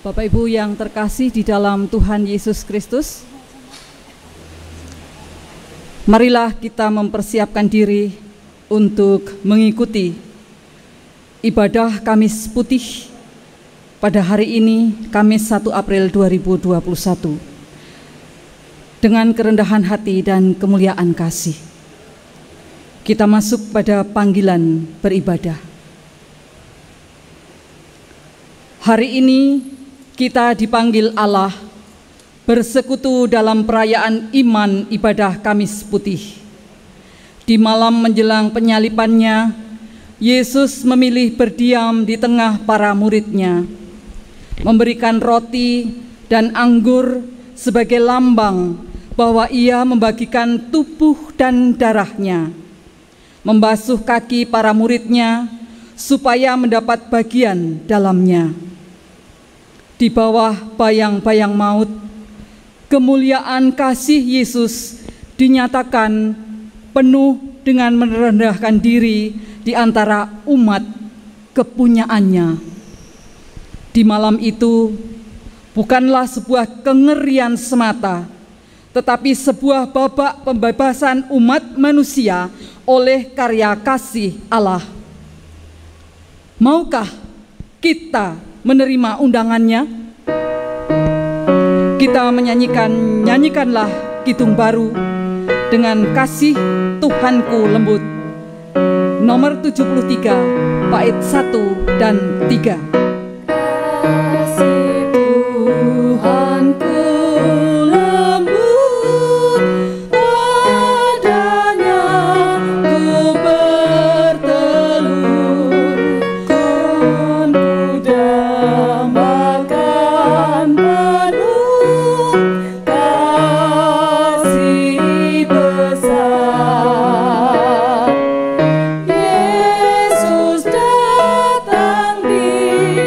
Bapak Ibu yang terkasih di dalam Tuhan Yesus Kristus, marilah kita mempersiapkan diri untuk mengikuti ibadah Kamis Putih pada hari ini, Kamis 1 April 2021, dengan kerendahan hati dan kemuliaan kasih. Kita masuk pada panggilan beribadah. Hari ini kita dipanggil Allah bersekutu dalam perayaan iman ibadah Kamis Putih. Di malam menjelang penyalipannya, Yesus memilih berdiam di tengah para muridnya, memberikan roti dan anggur sebagai lambang bahwa ia membagikan tubuh dan darahnya, membasuh kaki para muridnya supaya mendapat bagian dalamnya. Di bawah bayang-bayang maut, kemuliaan kasih Yesus dinyatakan penuh dengan merendahkan diri di antara umat kepunyaannya. Di malam itu bukanlah sebuah kengerian semata, tetapi sebuah babak pembebasan umat manusia oleh karya kasih Allah. Maukah kita menerima undangannya? Kita nyanyikanlah Kidung Baru dengan Kasih Tuhanku Lembut, nomor 73, bait 1 dan 3. Kasih Tuhanku lembut, padanya ku bertelur, kan ku dambakan penuh kasih besar. Yesus datang di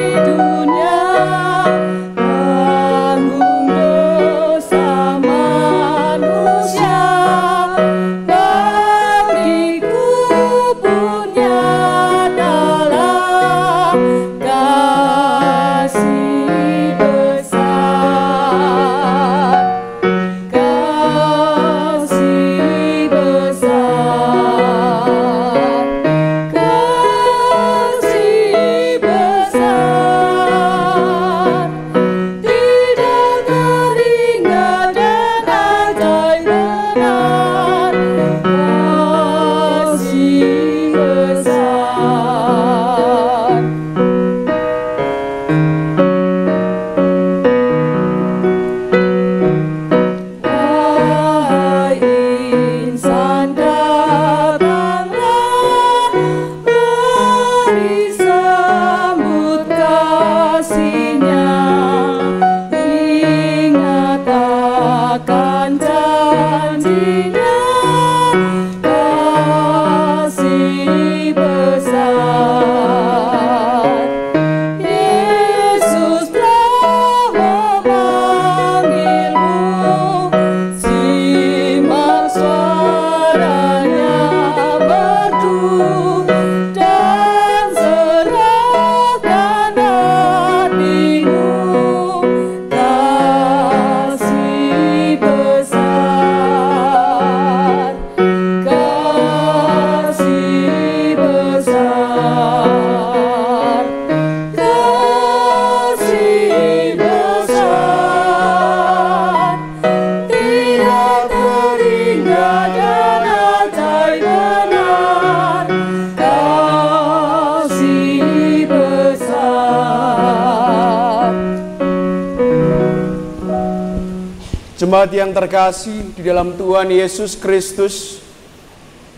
Jemaat yang terkasih di dalam Tuhan Yesus Kristus,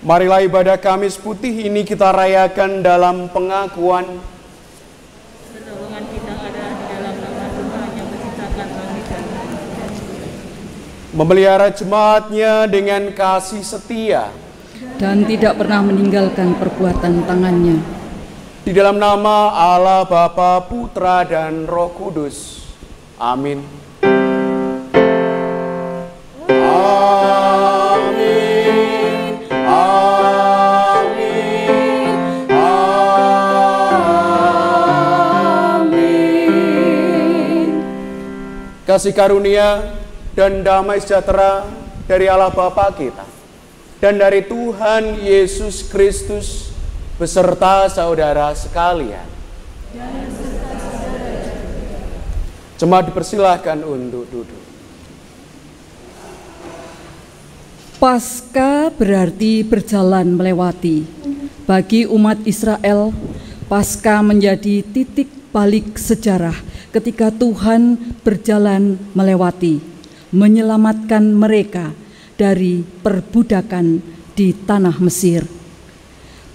marilah ibadah Kamis Putih ini kita rayakan dalam pengakuan pertolongan kita ada di dalam nama Tuhan yang menciptakan langit dan bumi, memelihara jemaatnya dengan kasih setia, dan tidak pernah meninggalkan perbuatan tangannya. di dalam nama Allah Bapa, Putra, dan Roh Kudus. Amin. Amin. Amin. Amin. Kasih karunia dan damai sejahtera dari Allah Bapa kita dan dari Tuhan Yesus Kristus beserta saudara sekalian. Jemaat dipersilahkan untuk duduk. Paskah berarti berjalan melewati. Bagi umat Israel, Paskah menjadi titik balik sejarah ketika Tuhan berjalan melewati, menyelamatkan mereka dari perbudakan di tanah Mesir.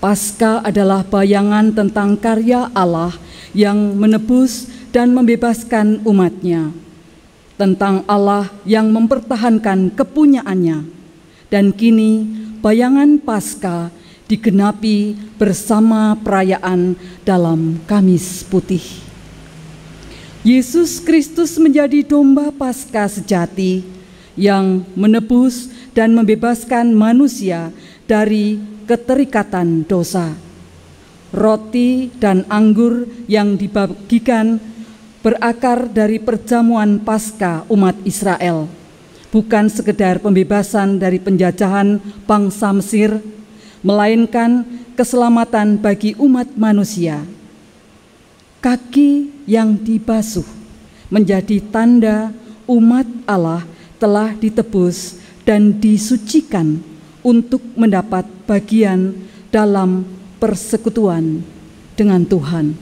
Paskah adalah bayangan tentang karya Allah yang menebus dan membebaskan umatnya, tentang Allah yang mempertahankan kepunyaannya. Dan kini bayangan Paskah digenapi bersama perayaan dalam Kamis Putih. Yesus Kristus menjadi domba Paskah sejati yang menebus dan membebaskan manusia dari keterikatan dosa. Roti dan anggur yang dibagikan berakar dari perjamuan Paskah umat Israel, bukan sekedar pembebasan dari penjajahan bangsa Mesir, melainkan keselamatan bagi umat manusia. Kaki yang dibasuh menjadi tanda umat Allah telah ditebus dan disucikan untuk mendapat bagian dalam persekutuan dengan Tuhan.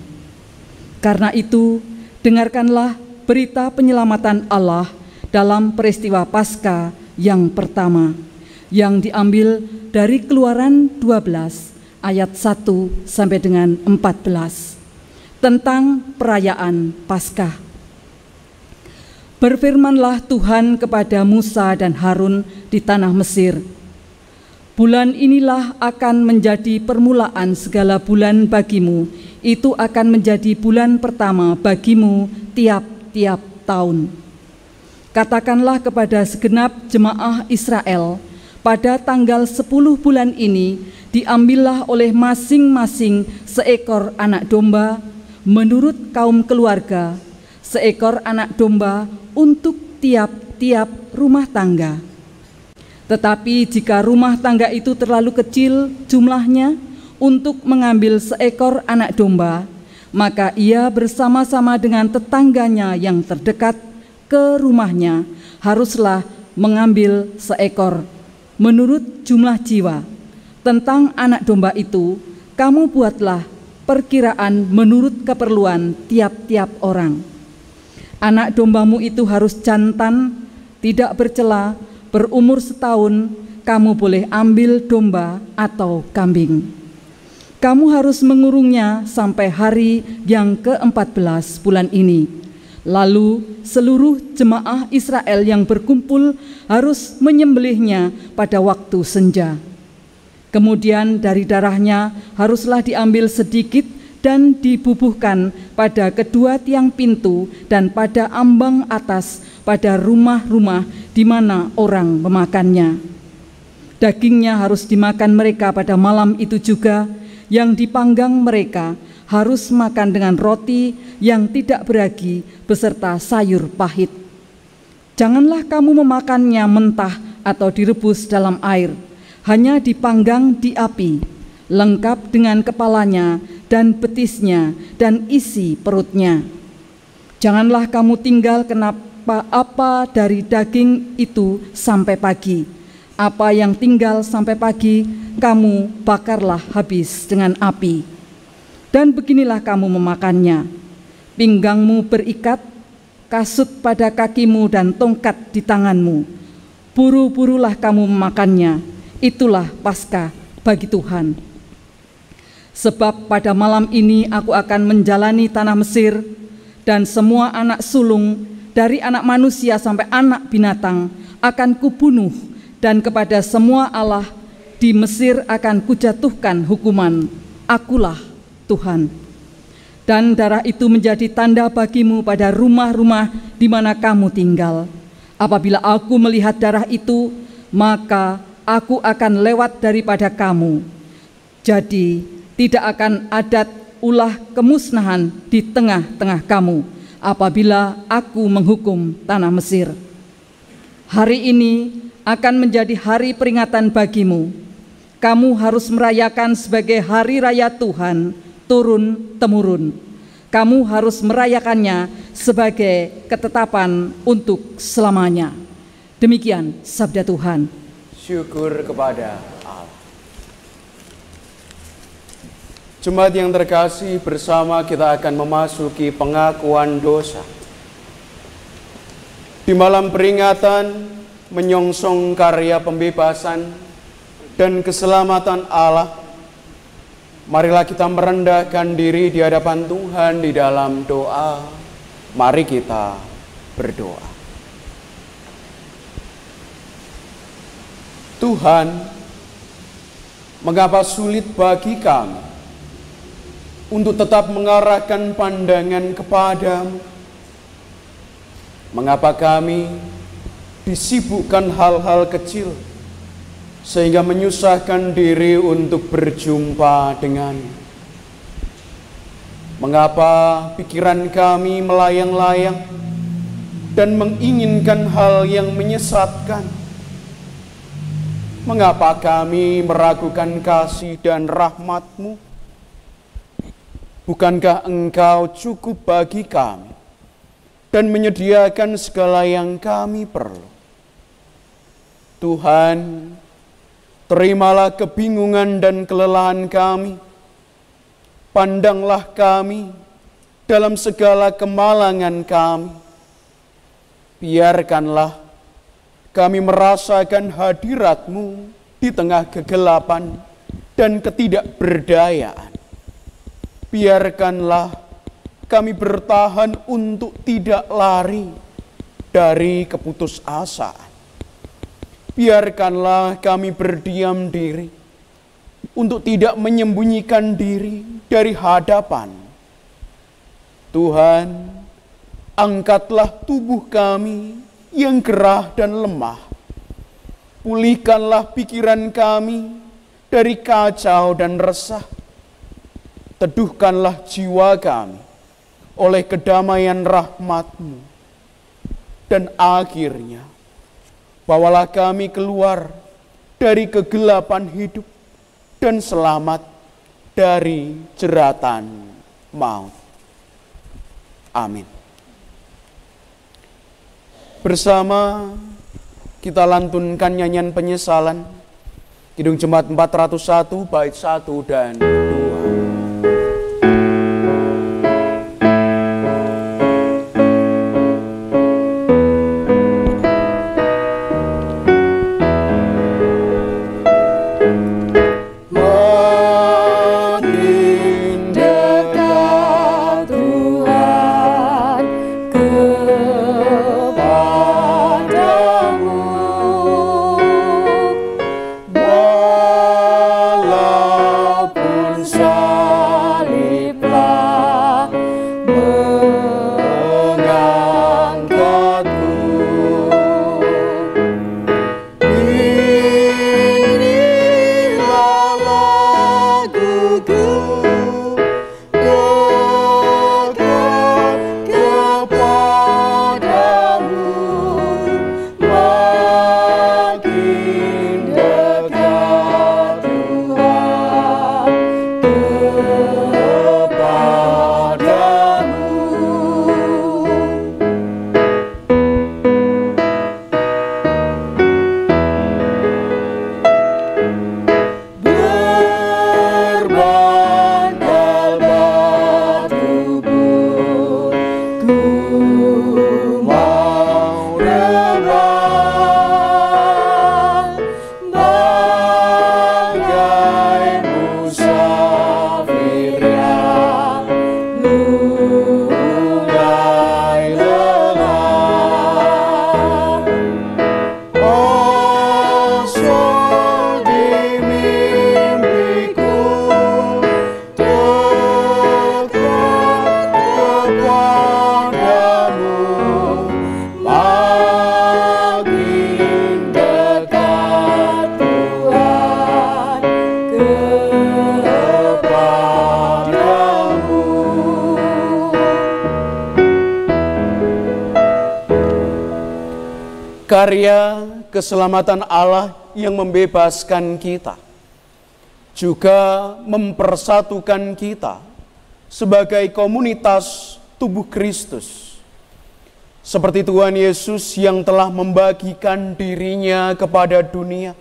Karena itu, dengarkanlah berita penyelamatan Allah dalam peristiwa Paskah yang pertama, yang diambil dari Keluaran 12 ayat 1 sampai dengan 14 tentang perayaan Paskah. Berfirmanlah Tuhan kepada Musa dan Harun di tanah Mesir, bulan inilah akan menjadi permulaan segala bulan bagimu, itu akan menjadi bulan pertama bagimu tiap-tiap tahun. Katakanlah kepada segenap jemaah Israel, pada tanggal 10 bulan ini diambillah oleh masing-masing seekor anak domba menurut kaum keluarga, seekor anak domba untuk tiap-tiap rumah tangga. Tetapi jika rumah tangga itu terlalu kecil jumlahnya untuk mengambil seekor anak domba, maka ia bersama-sama dengan tetangganya yang terdekat ke rumahnya haruslah mengambil seekor menurut jumlah jiwa. Tentang anak domba itu, kamu buatlah perkiraan menurut keperluan tiap-tiap orang. Anak dombamu itu harus jantan, tidak bercela, berumur setahun. Kamu boleh ambil domba atau kambing. Kamu harus mengurungnya sampai hari yang ke-14 bulan ini. Lalu seluruh jemaah Israel yang berkumpul harus menyembelihnya pada waktu senja. Kemudian dari darahnya haruslah diambil sedikit dan dibubuhkan pada kedua tiang pintu dan pada ambang atas pada rumah-rumah di mana orang memakannya. Dagingnya harus dimakan mereka pada malam itu juga, yang dipanggang mereka harus makan dengan roti yang tidak beragi beserta sayur pahit. Janganlah kamu memakannya mentah atau direbus dalam air, hanya dipanggang di api, lengkap dengan kepalanya dan betisnya dan isi perutnya. Janganlah kamu tinggal apa dari daging itu sampai pagi. Apa yang tinggal sampai pagi, kamu bakarlah habis dengan api. Dan beginilah kamu memakannya: pinggangmu berikat, kasut pada kakimu dan tongkat di tanganmu. Buru-burulah kamu memakannya, itulah Paskah bagi Tuhan. Sebab pada malam ini aku akan menjalani tanah Mesir, dan semua anak sulung dari anak manusia sampai anak binatang akan kubunuh, dan kepada semua allah di Mesir akan kujatuhkan hukuman. Akulah Tuhan. Dan darah itu menjadi tanda bagimu pada rumah-rumah di mana kamu tinggal. Apabila aku melihat darah itu, maka aku akan lewat daripada kamu. Jadi tidak akan ada ulah kemusnahan di tengah-tengah kamu apabila aku menghukum tanah Mesir. Hari ini akan menjadi hari peringatan bagimu. Kamu harus merayakan sebagai hari raya Tuhan turun-temurun. Kamu harus merayakannya sebagai ketetapan untuk selamanya. Demikian sabda Tuhan. Syukur kepada Allah. Jemaat yang terkasih, bersama kita akan memasuki pengakuan dosa. Di malam peringatan menyongsong karya pembebasan dan keselamatan Allah, marilah kita merendahkan diri di hadapan Tuhan di dalam doa. Mari kita berdoa. Tuhan, mengapa sulit bagi kami untuk tetap mengarahkan pandangan kepadamu? Mengapa kami disibukkan hal-hal kecil sehingga menyusahkan diri untuk berjumpa denganmu? Mengapa pikiran kami melayang-layang dan menginginkan hal yang menyesatkan? Mengapa kami meragukan kasih dan rahmat-Mu? Bukankah Engkau cukup bagi kami dan menyediakan segala yang kami perlu? Tuhan, terimalah kebingungan dan kelelahan kami. Pandanglah kami dalam segala kemalangan kami. Biarkanlah kami merasakan hadirat-Mu di tengah kegelapan dan ketidakberdayaan. Biarkanlah kami bertahan untuk tidak lari dari keputusasaan. Biarkanlah kami berdiam diri untuk tidak menyembunyikan diri dari hadapan. Tuhan, angkatlah tubuh kami yang gerah dan lemah. Pulihkanlah pikiran kami dari kacau dan resah. Teduhkanlah jiwa kami oleh kedamaian rahmat-Mu. Dan akhirnya, bawalah kami keluar dari kegelapan hidup dan selamat dari jeratan maut. Amin. Bersama kita lantunkan nyanyian penyesalan, Kidung Jemaat 401 bait 1 dan 2. karya keselamatan Allah yang membebaskan kita, juga mempersatukan kita sebagai komunitas tubuh Kristus. Seperti Tuhan Yesus yang telah membagikan dirinya kepada dunia,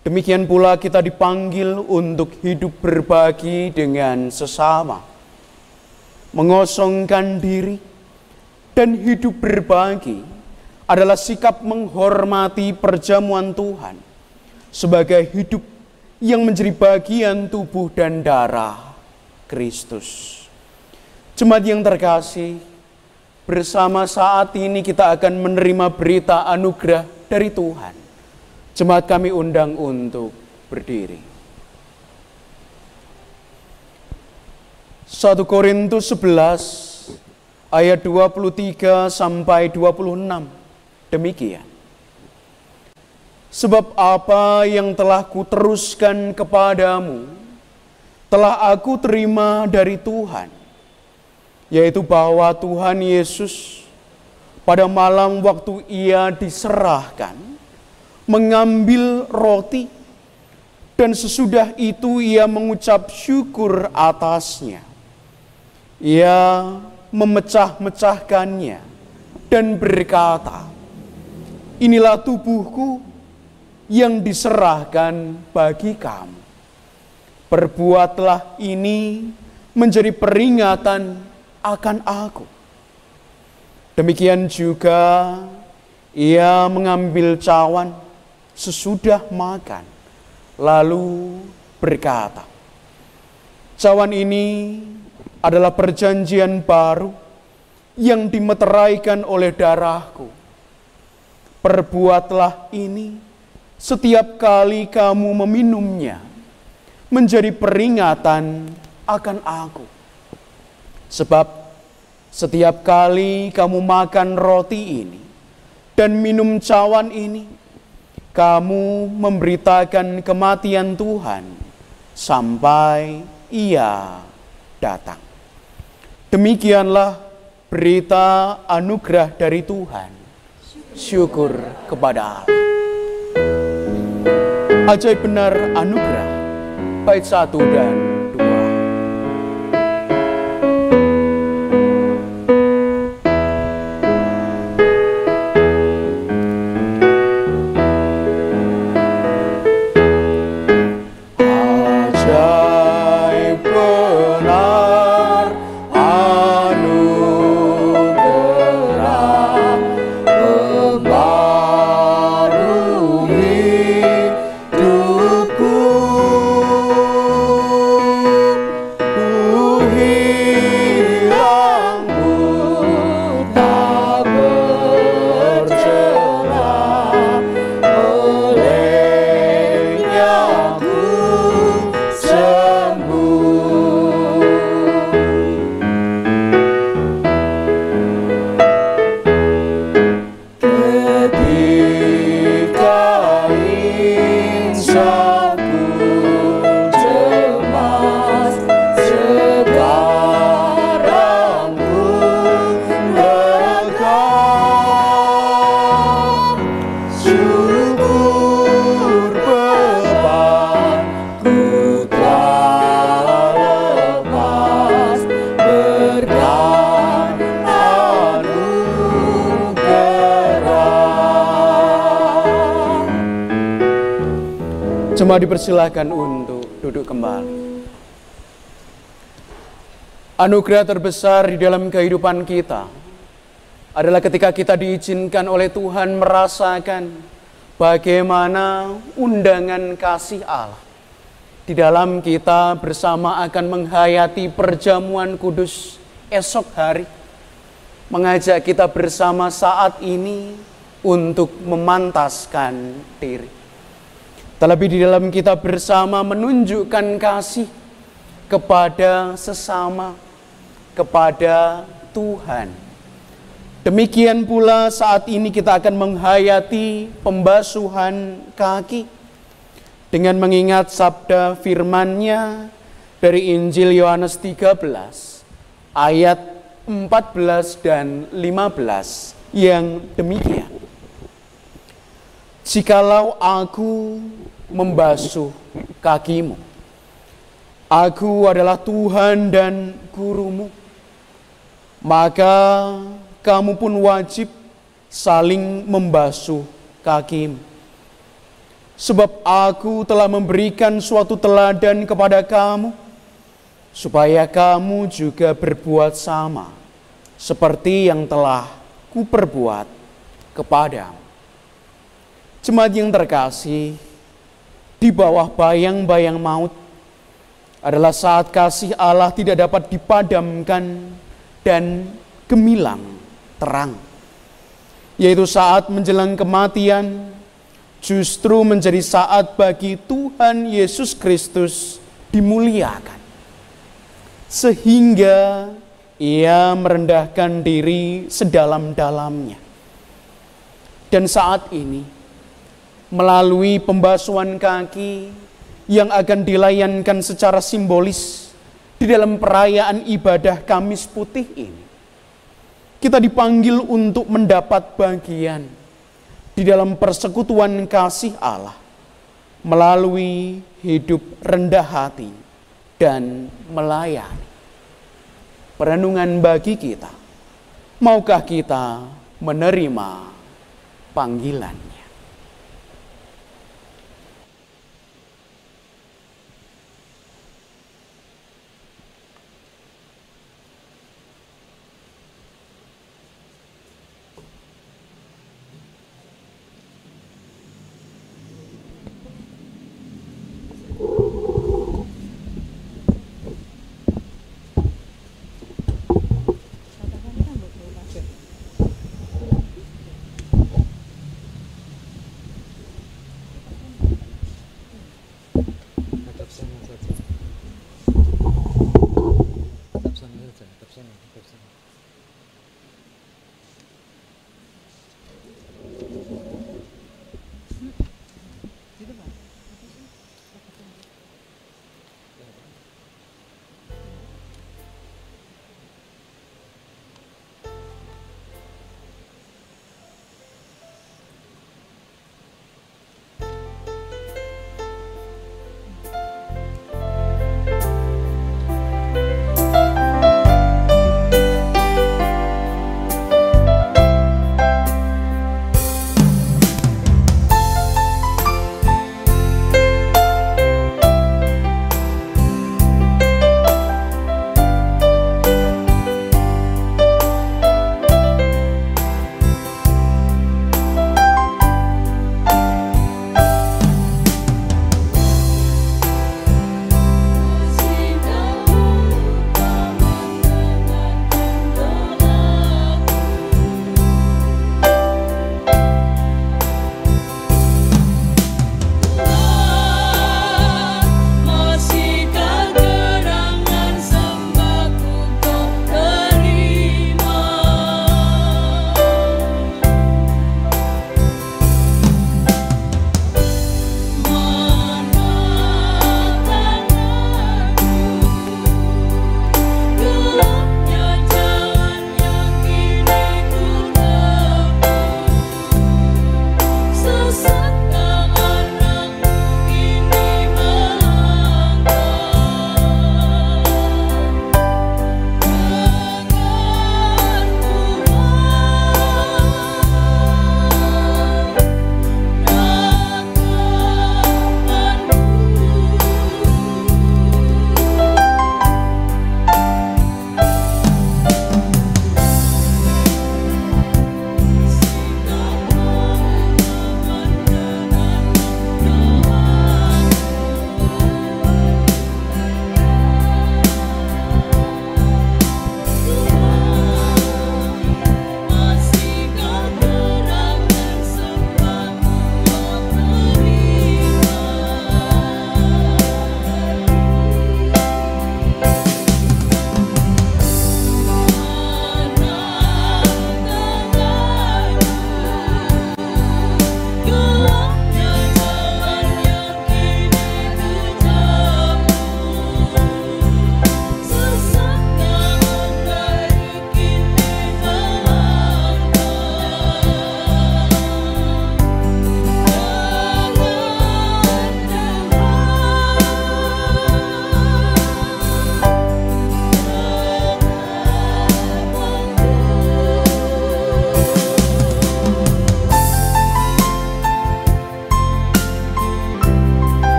demikian pula kita dipanggil untuk hidup berbagi dengan sesama, mengosongkan diri, dan hidup berbagi adalah sikap menghormati perjamuan Tuhan sebagai hidup yang menjadi bagian tubuh dan darah Kristus. Jemaat yang terkasih, bersama saat ini kita akan menerima berita anugerah dari Tuhan. Jemaat kami undang untuk berdiri. 1 Korintus 11 ayat 23 sampai 26. Demikian. Sebab apa yang telah kuteruskan kepadamu telah aku terima dari Tuhan, yaitu bahwa Tuhan Yesus pada malam waktu ia diserahkan mengambil roti, dan sesudah itu ia mengucap syukur atasnya. Ia memecah-mecahkannya dan berkata, "Inilah tubuhku yang diserahkan bagi kamu. Perbuatlah ini menjadi peringatan akan aku." Demikian juga ia mengambil cawan sesudah makan, lalu berkata, "Cawan ini adalah perjanjian baru yang dimeteraikan oleh darahku. Perbuatlah ini setiap kali kamu meminumnya menjadi peringatan akan aku. Sebab setiap kali kamu makan roti ini dan minum cawan ini, kamu memberitakan kematian Tuhan sampai ia datang." Demikianlah berita anugerah dari Tuhan. Syukur kepada Allah. Ajaib benar anugerah, bait 1 dan 2. Jemaat dipersilakan untuk duduk kembali. Anugerah terbesar di dalam kehidupan kita adalah ketika kita diizinkan oleh Tuhan merasakan bagaimana undangan kasih Allah di dalam kita bersama akan menghayati perjamuan kudus esok hari, mengajak kita bersama saat ini untuk memantaskan diri. Terlebih di dalam kita bersama menunjukkan kasih kepada sesama, kepada Tuhan. Demikian pula saat ini kita akan menghayati pembasuhan kaki dengan mengingat sabda firman-Nya dari Injil Yohanes 13 ayat 14 dan 15 yang demikian. jikalau aku membasuh kakimu. Aku adalah Tuhan dan gurumu, maka kamu pun wajib saling membasuh kakimu. Sebab aku telah memberikan suatu teladan kepada kamu, supaya kamu juga berbuat sama, seperti yang telah kuperbuat kepadamu. Jemaat yang terkasih, di bawah bayang-bayang maut adalah saat kasih Allah tidak dapat dipadamkan dan gemilang terang. Yaitu saat menjelang kematian, justru menjadi saat bagi Tuhan Yesus Kristus dimuliakan. Sehingga Ia merendahkan diri sedalam-dalamnya. Dan saat ini, melalui pembasuhan kaki yang akan dilayankan secara simbolis di dalam perayaan ibadah Kamis Putih ini, kita dipanggil untuk mendapat bagian di dalam persekutuan kasih Allah melalui hidup rendah hati dan melayani. Perenungan bagi kita, maukah kita menerima panggilan?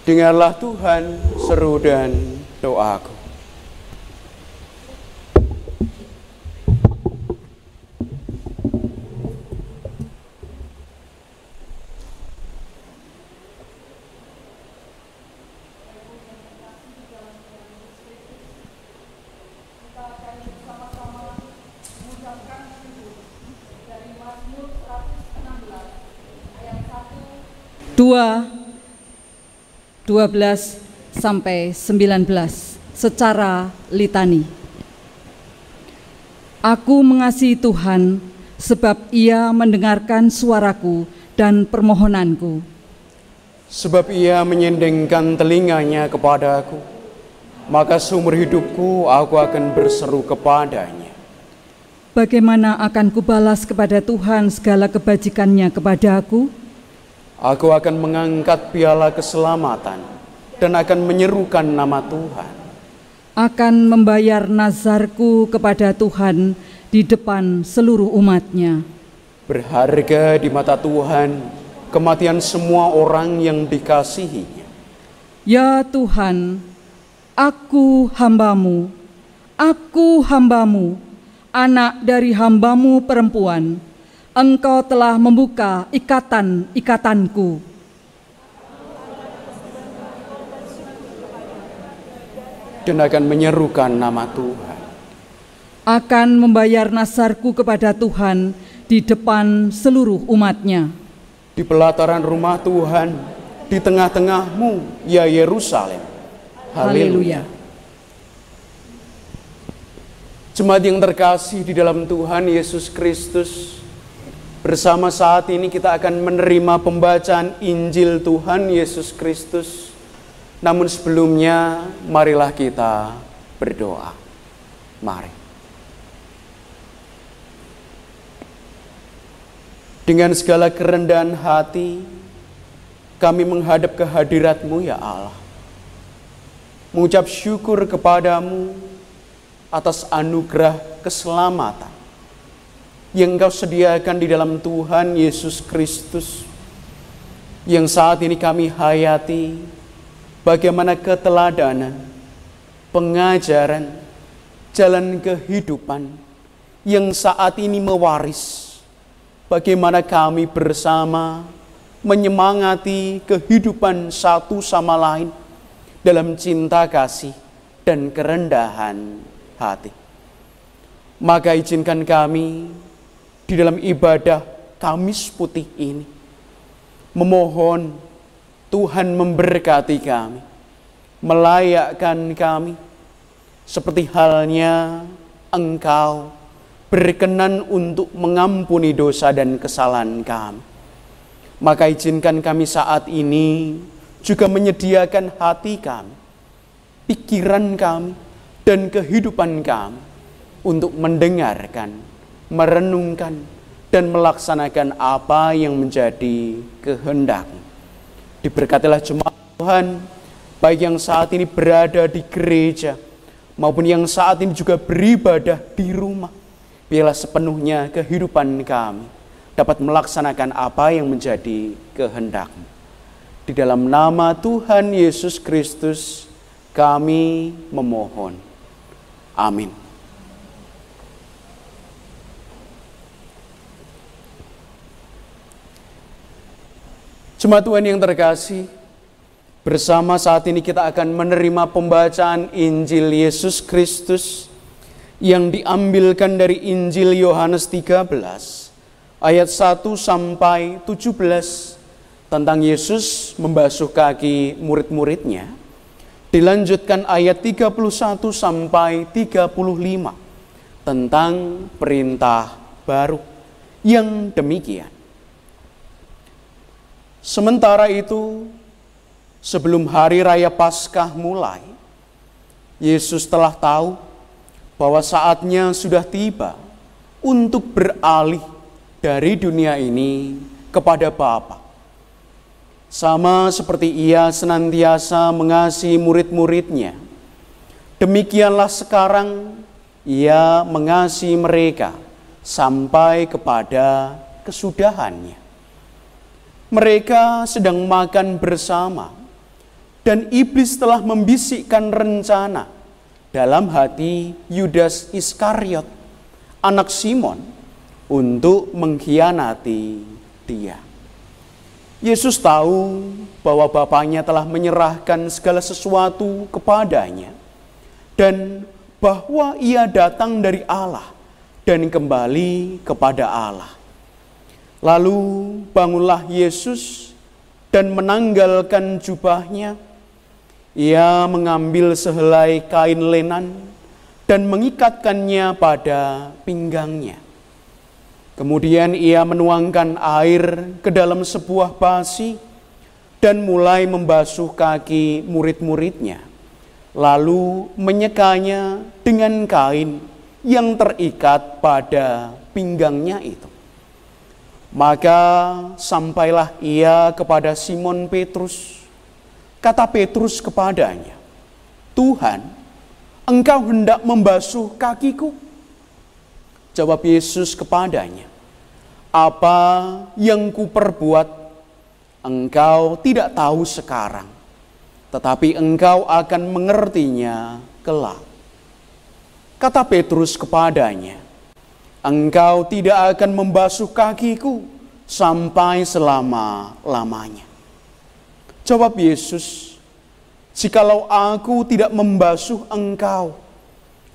Dengarlah Tuhan seru dan doaku. Dua 12 sampai 19 secara litani. Aku mengasihi Tuhan sebab Ia mendengarkan suaraku dan permohonanku. Sebab Ia menyendengkan telinganya kepadaku, maka seumur hidupku aku akan berseru kepadanya. Bagaimana akan kubalas kepada Tuhan segala kebajikannya kepadaku? Aku akan mengangkat piala keselamatan dan akan menyerukan nama Tuhan. Akan membayar nazarku kepada Tuhan di depan seluruh umat-Nya. Berharga di mata Tuhan kematian semua orang yang dikasihinya. Ya Tuhan, aku hambamu, anak dari hambamu perempuan. Engkau telah membuka ikatan-ikatanku. Dan akan menyerukan nama Tuhan. Akan membayar nazarku kepada Tuhan di depan seluruh umat-Nya. Di pelataran rumah Tuhan, di tengah-tengahmu, ya Yerusalem. Haleluya. Jemaat yang terkasih di dalam Tuhan Yesus Kristus, bersama saat ini kita akan menerima pembacaan Injil Tuhan Yesus Kristus. Namun sebelumnya, marilah kita berdoa. Mari. Dengan segala kerendahan hati, kami menghadap kehadirat-Mu ya Allah. Mengucap syukur kepadamu atas anugerah keselamatan yang Engkau sediakan di dalam Tuhan Yesus Kristus, yang saat ini kami hayati bagaimana keteladanan, pengajaran, jalan kehidupan yang saat ini mewaris bagaimana kami bersama menyemangati kehidupan satu sama lain dalam cinta kasih dan kerendahan hati. Maka izinkan kami di dalam ibadah Kamis Putih ini memohon Tuhan memberkati kami, melayakkan kami seperti halnya Engkau berkenan untuk mengampuni dosa dan kesalahan kami. Maka izinkan kami saat ini juga menyediakan hati kami, pikiran kami, dan kehidupan kami untuk mendengarkan, merenungkan, dan melaksanakan apa yang menjadi kehendak-Mu. Diberkatilah jemaat Tuhan, baik yang saat ini berada di gereja, maupun yang saat ini juga beribadah di rumah. Biarlah sepenuhnya kehidupan kami dapat melaksanakan apa yang menjadi kehendak-Mu. Di dalam nama Tuhan Yesus Kristus, kami memohon. Amin. Jemaat Tuhan yang terkasih, bersama saat ini kita akan menerima pembacaan Injil Yesus Kristus yang diambilkan dari Injil Yohanes 13 ayat 1 sampai 17 tentang Yesus membasuh kaki murid-muridnya. Dilanjutkan ayat 31 sampai 35 tentang perintah baru yang demikian. Sementara itu, sebelum hari raya Paskah mulai, Yesus telah tahu bahwa saatnya sudah tiba untuk beralih dari dunia ini kepada Bapa. Sama seperti Ia senantiasa mengasihi murid-muridnya, demikianlah sekarang Ia mengasihi mereka sampai kepada kesudahannya. Mereka sedang makan bersama dan iblis telah membisikkan rencana dalam hati Yudas Iskariot, anak Simon, untuk mengkhianati dia. Yesus tahu bahwa Bapaknya telah menyerahkan segala sesuatu kepadanya dan bahwa ia datang dari Allah dan kembali kepada Allah. Lalu bangunlah Yesus dan menanggalkan jubahnya. Ia mengambil sehelai kain lenan dan mengikatkannya pada pinggangnya. Kemudian ia menuangkan air ke dalam sebuah basi dan mulai membasuh kaki murid-muridnya, lalu menyekanya dengan kain yang terikat pada pinggangnya itu. Maka sampailah ia kepada Simon Petrus. Kata Petrus kepadanya, "Tuhan, Engkau hendak membasuh kakiku?" Jawab Yesus kepadanya, "Apa yang kuperbuat, engkau tidak tahu sekarang, tetapi engkau akan mengertinya kelak." Kata Petrus kepadanya, "Engkau tidak akan membasuh kakiku sampai selama-lamanya." Jawab Yesus, "Jikalau aku tidak membasuh engkau,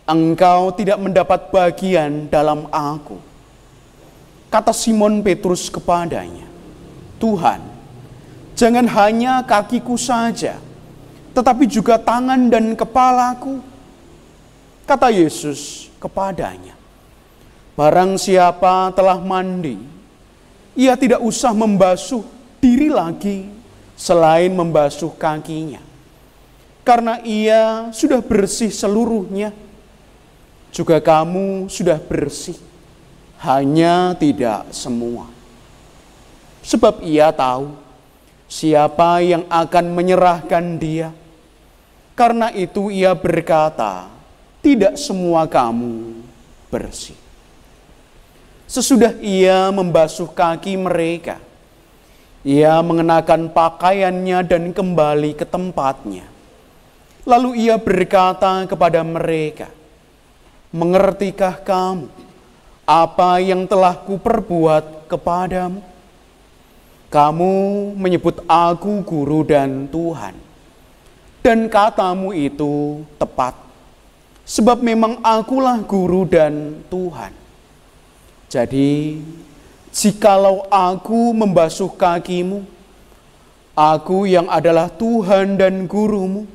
engkau tidak mendapat bagian dalam aku." Kata Simon Petrus kepadanya, "Tuhan, jangan hanya kakiku saja, tetapi juga tangan dan kepalaku." Kata Yesus kepadanya, "Barang siapa telah mandi, ia tidak usah membasuh diri lagi selain membasuh kakinya, karena ia sudah bersih seluruhnya. Juga kamu sudah bersih, hanya tidak semua." Sebab ia tahu siapa yang akan menyerahkan dia. Karena itu ia berkata, "Tidak semua kamu bersih." Sesudah ia membasuh kaki mereka, ia mengenakan pakaiannya dan kembali ke tempatnya. Lalu ia berkata kepada mereka, "Mengertikah kamu apa yang telah kuperbuat kepadamu? Kamu menyebut aku guru dan Tuhan, dan katamu itu tepat, sebab memang akulah guru dan Tuhan. Jadi, jikalau aku membasuh kakimu, aku yang adalah Tuhan dan gurumu,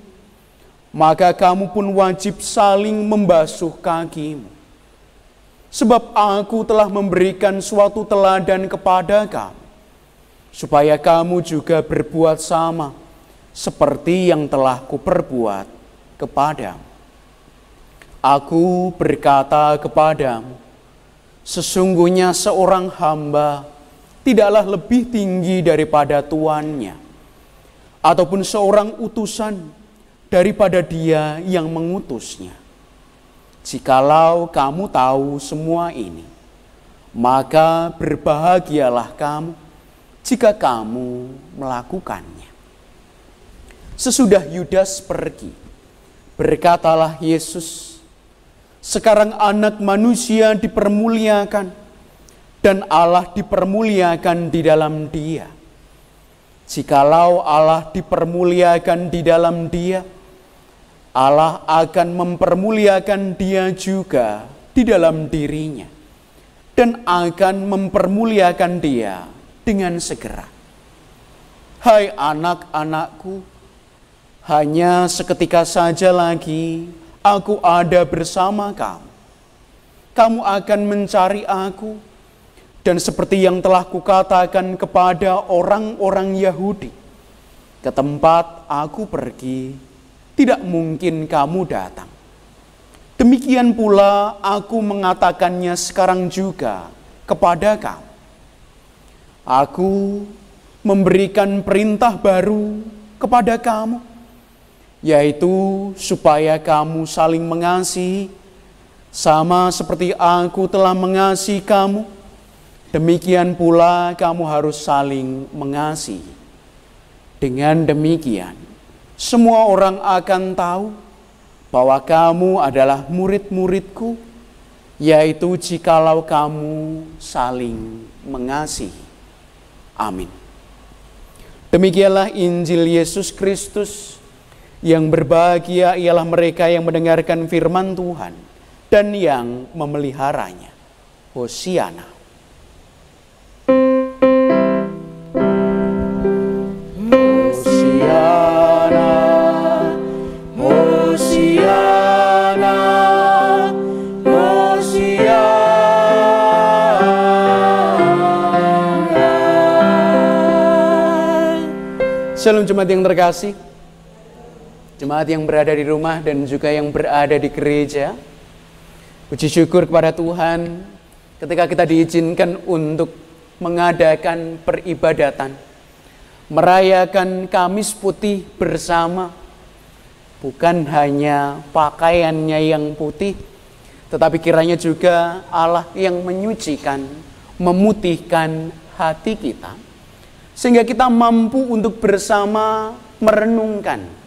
maka kamu pun wajib saling membasuh kakimu. Sebab aku telah memberikan suatu teladan kepada kamu, supaya kamu juga berbuat sama seperti yang telah kuperbuat kepadamu. Aku berkata kepadamu, sesungguhnya seorang hamba tidaklah lebih tinggi daripada tuannya, ataupun seorang utusan daripada dia yang mengutusnya. Jikalau kamu tahu semua ini, maka berbahagialah kamu jika kamu melakukannya." Sesudah Yudas pergi, berkatalah Yesus, "Sekarang Anak Manusia dipermuliakan, dan Allah dipermuliakan di dalam Dia. Jikalau Allah dipermuliakan di dalam Dia, Allah akan mempermuliakan Dia juga di dalam dirinya, dan akan mempermuliakan Dia dengan segera. Hai anak-anakku, hanya seketika saja lagi aku ada bersama kamu. Kamu akan mencari aku, dan seperti yang telah kukatakan kepada orang-orang Yahudi, ke tempat aku pergi, tidak mungkin kamu datang. Demikian pula aku mengatakannya sekarang juga kepada kamu. Aku memberikan perintah baru kepada kamu, yaitu supaya kamu saling mengasihi, sama seperti aku telah mengasihi kamu, demikian pula kamu harus saling mengasihi. Dengan demikian, semua orang akan tahu bahwa kamu adalah murid-muridku, yaitu jikalau kamu saling mengasihi. Amin. Demikianlah Injil Yesus Kristus. Yang berbahagia ialah mereka yang mendengarkan firman Tuhan dan yang memeliharanya. Hosiana. Hosiana, Hosiana, Hosiana. Shalom jemaat yang terkasih. Jemaat yang berada di rumah dan juga yang berada di gereja, puji syukur kepada Tuhan ketika kita diizinkan untuk mengadakan peribadatan, merayakan Kamis Putih bersama. Bukan hanya pakaiannya yang putih, tetapi kiranya juga Allah yang menyucikan, memutihkan hati kita, sehingga kita mampu untuk bersama merenungkan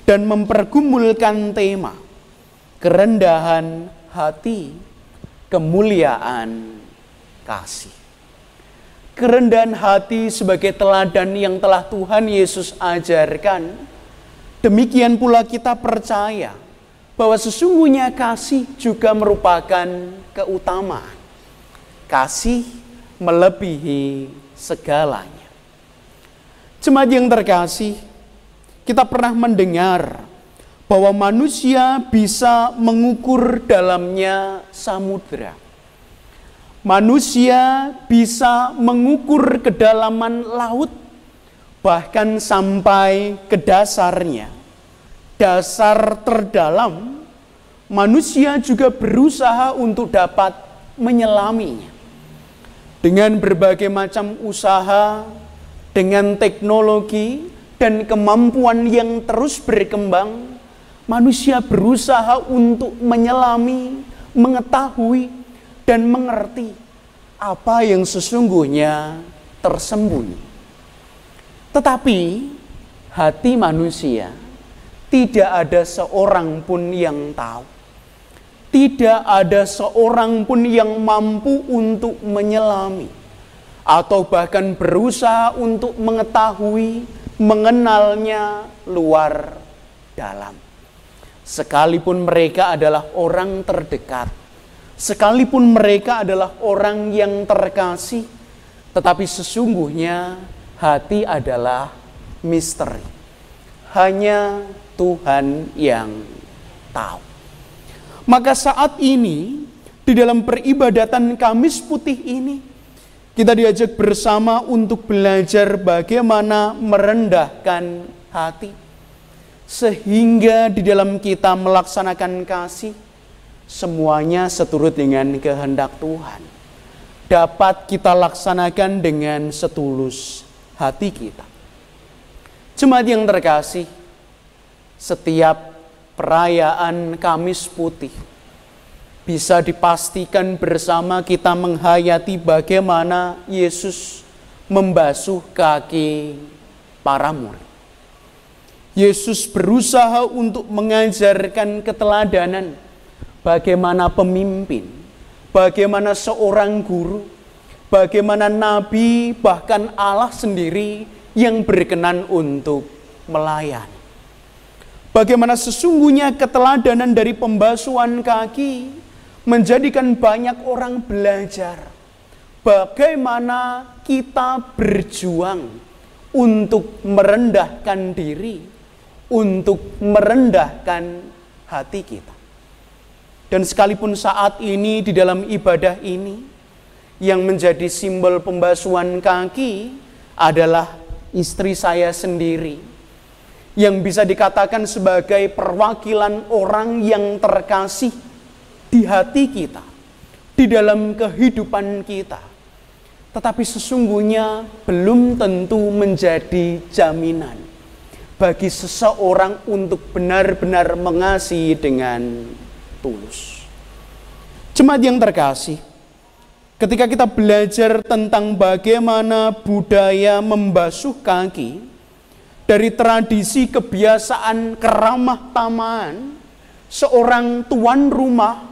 dan mempergumulkan tema kerendahan hati, kemuliaan kasih. Kerendahan hati sebagai teladan yang telah Tuhan Yesus ajarkan. Demikian pula kita percaya bahwa sesungguhnya kasih juga merupakan keutamaan. Kasih melebihi segalanya. Jemaat yang terkasih, kita pernah mendengar bahwa manusia bisa mengukur dalamnya samudera. Manusia bisa mengukur kedalaman laut, bahkan sampai ke dasarnya. Dasar terdalam, manusia juga berusaha untuk dapat menyelaminya. Dengan berbagai macam usaha, dengan teknologi, dan kemampuan yang terus berkembang, manusia berusaha untuk menyelami, mengetahui, dan mengerti apa yang sesungguhnya tersembunyi. Tetapi hati manusia tidak ada seorang pun yang tahu. Tidak ada seorang pun yang mampu untuk menyelami atau bahkan berusaha untuk mengetahui, mengenalnya luar dalam. Sekalipun mereka adalah orang terdekat, sekalipun mereka adalah orang yang terkasih, tetapi sesungguhnya hati adalah misteri. Hanya Tuhan yang tahu. Maka saat ini, di dalam peribadatan Kamis Putih ini, kita diajak bersama untuk belajar bagaimana merendahkan hati. Sehingga di dalam kita melaksanakan kasih, semuanya seturut dengan kehendak Tuhan. Dapat kita laksanakan dengan setulus hati kita. Jemaat yang terkasih, setiap perayaan Kamis Putih bisa dipastikan bersama kita menghayati bagaimana Yesus membasuh kaki para murid. Yesus berusaha untuk mengajarkan keteladanan bagaimana pemimpin, bagaimana seorang guru, bagaimana nabi, bahkan Allah sendiri yang berkenan untuk melayani. Bagaimana sesungguhnya keteladanan dari pembasuhan kaki menjadikan banyak orang belajar bagaimana kita berjuang untuk merendahkan diri, untuk merendahkan hati kita. Dan sekalipun saat ini di dalam ibadah ini, yang menjadi simbol pembasuhan kaki adalah istri saya sendiri, yang bisa dikatakan sebagai perwakilan orang yang terkasih di hati kita, di dalam kehidupan kita. Tetapi sesungguhnya belum tentu menjadi jaminan bagi seseorang untuk benar-benar mengasihi dengan tulus. Jemaat yang terkasih, ketika kita belajar tentang bagaimana budaya membasuh kaki, dari tradisi kebiasaan keramah tamahan seorang tuan rumah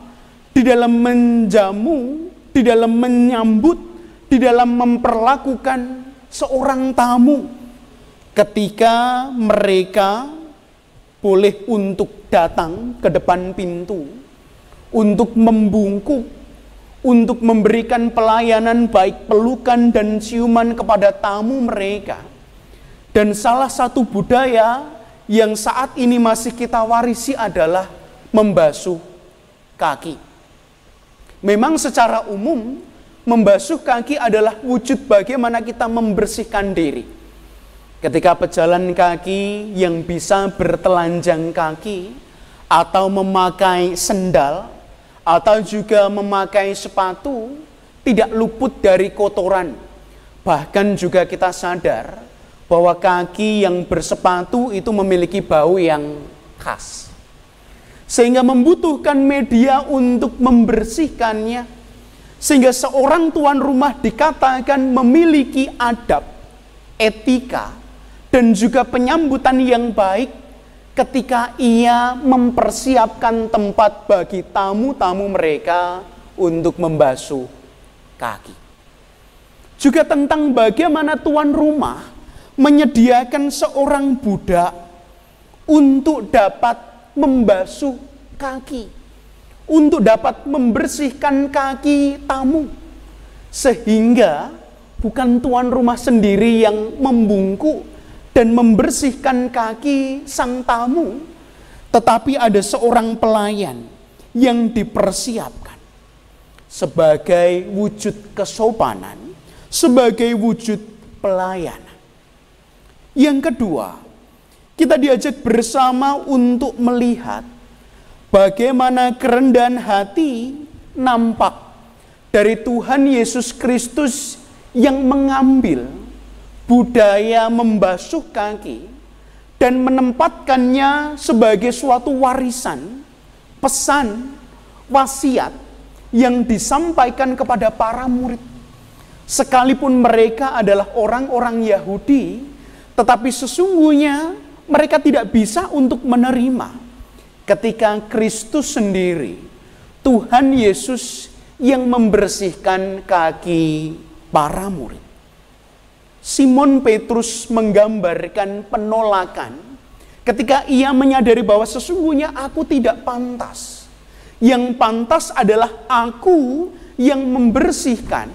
di dalam menjamu, di dalam menyambut, di dalam memperlakukan seorang tamu ketika mereka boleh untuk datang ke depan pintu, untuk membungkuk, untuk memberikan pelayanan baik pelukan dan ciuman kepada tamu mereka. Dan salah satu budaya yang saat ini masih kita warisi adalah membasuh kaki. Memang secara umum membasuh kaki adalah wujud bagaimana kita membersihkan diri. Ketika pejalan kaki yang bisa bertelanjang kaki atau memakai sendal atau juga memakai sepatu tidak luput dari kotoran. Bahkan juga kita sadar bahwa kaki yang bersepatu itu memiliki bau yang khas. Sehingga membutuhkan media untuk membersihkannya. Sehingga seorang tuan rumah dikatakan memiliki adab, etika, dan juga penyambutan yang baik ketika ia mempersiapkan tempat bagi tamu-tamu mereka untuk membasuh kaki. Juga tentang bagaimana tuan rumah menyediakan seorang budak untuk dapat membasuh kaki, untuk dapat membersihkan kaki tamu, sehingga bukan tuan rumah sendiri yang membungkuk dan membersihkan kaki sang tamu, tetapi ada seorang pelayan yang dipersiapkan sebagai wujud kesopanan, sebagai wujud pelayanan. Yang kedua, kita diajak bersama untuk melihat bagaimana kerendahan hati nampak dari Tuhan Yesus Kristus yang mengambil budaya membasuh kaki dan menempatkannya sebagai suatu warisan, pesan, wasiat yang disampaikan kepada para murid. Sekalipun mereka adalah orang-orang Yahudi, tetapi sesungguhnya mereka tidak bisa untuk menerima ketika Kristus sendiri, Tuhan Yesus yang membersihkan kaki para murid. Simon Petrus menggambarkan penolakan ketika ia menyadari bahwa sesungguhnya aku tidak pantas. Yang pantas adalah aku yang membersihkan,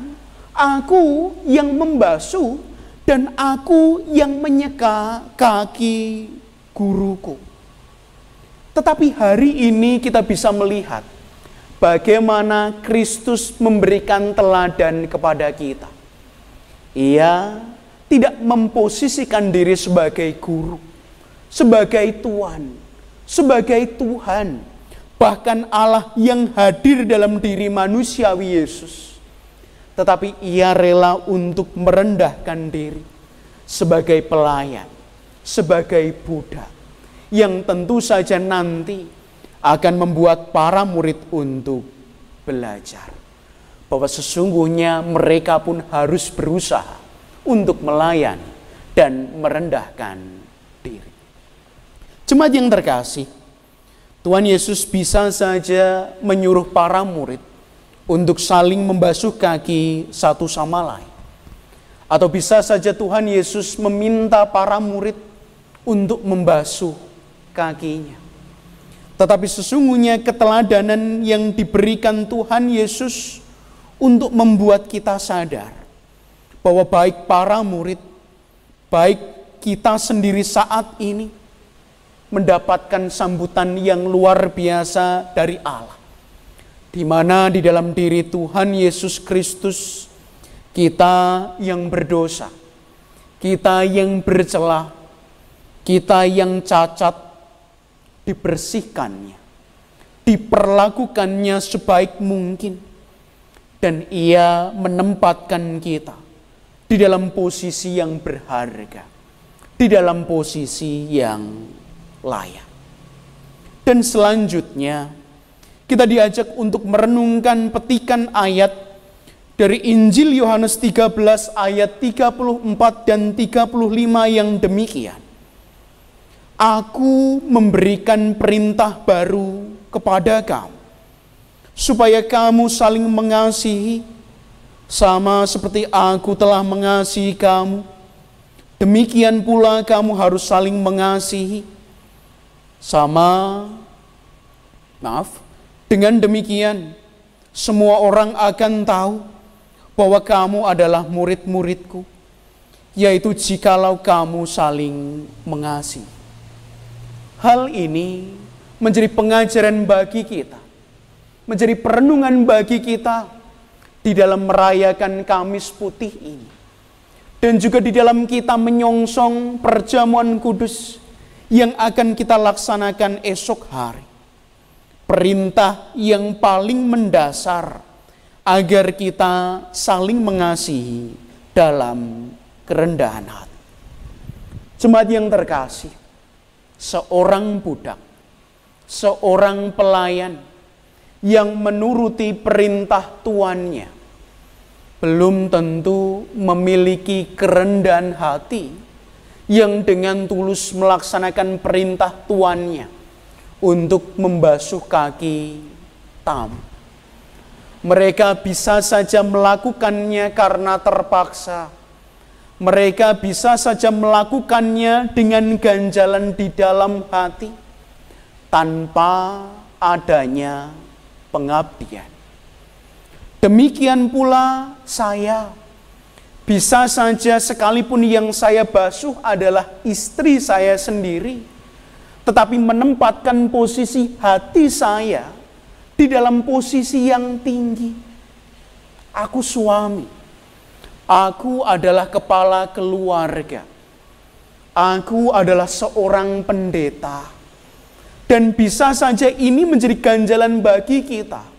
aku yang membasuh, dan aku yang menyeka kaki guruku. Tetapi hari ini kita bisa melihat bagaimana Kristus memberikan teladan kepada kita. Ia tidak memposisikan diri sebagai guru, sebagai tuan, sebagai Tuhan, bahkan Allah yang hadir dalam diri manusiawi Yesus. Tetapi ia rela untuk merendahkan diri sebagai pelayan, sebagai budak, yang tentu saja nanti akan membuat para murid untuk belajar bahwa sesungguhnya mereka pun harus berusaha untuk melayani dan merendahkan diri. Jemaat yang terkasih, Tuhan Yesus bisa saja menyuruh para murid untuk saling membasuh kaki satu sama lain. Atau bisa saja Tuhan Yesus meminta para murid untuk membasuh kakinya. Tetapi sesungguhnya keteladanan yang diberikan Tuhan Yesus untuk membuat kita sadar bahwa baik para murid, baik kita sendiri saat ini mendapatkan sambutan yang luar biasa dari Allah. Di mana di dalam diri Tuhan Yesus Kristus, kita yang berdosa, kita yang bercelah, kita yang cacat, dibersihkannya, diperlakukannya sebaik mungkin, dan ia menempatkan kita di dalam posisi yang berharga, di dalam posisi yang layak. Dan selanjutnya, kita diajak untuk merenungkan petikan ayat dari Injil Yohanes 13 ayat 34 dan 35 yang demikian. Aku memberikan perintah baru kepada kamu, supaya kamu saling mengasihi, sama seperti aku telah mengasihi kamu. Demikian pula kamu harus saling mengasihi. Dengan demikian, semua orang akan tahu bahwa kamu adalah murid-muridku, yaitu jikalau kamu saling mengasihi. Hal ini menjadi pengajaran bagi kita, menjadi perenungan bagi kita di dalam merayakan Kamis Putih ini. Dan juga di dalam kita menyongsong perjamuan kudus yang akan kita laksanakan esok hari. Perintah yang paling mendasar agar kita saling mengasihi dalam kerendahan hati. Jemaat yang terkasih, seorang budak, seorang pelayan yang menuruti perintah tuannya belum tentu memiliki kerendahan hati yang dengan tulus melaksanakan perintah tuannya untuk membasuh kaki tamu. Mereka bisa saja melakukannya karena terpaksa. Mereka bisa saja melakukannya dengan ganjalan di dalam hati tanpa adanya pengabdian. Demikian pula saya, bisa saja sekalipun yang saya basuh adalah istri saya sendiri, tetapi menempatkan posisi hati saya di dalam posisi yang tinggi. Aku suami, aku adalah kepala keluarga, aku adalah seorang pendeta, dan bisa saja ini menjadi ganjalan bagi kita.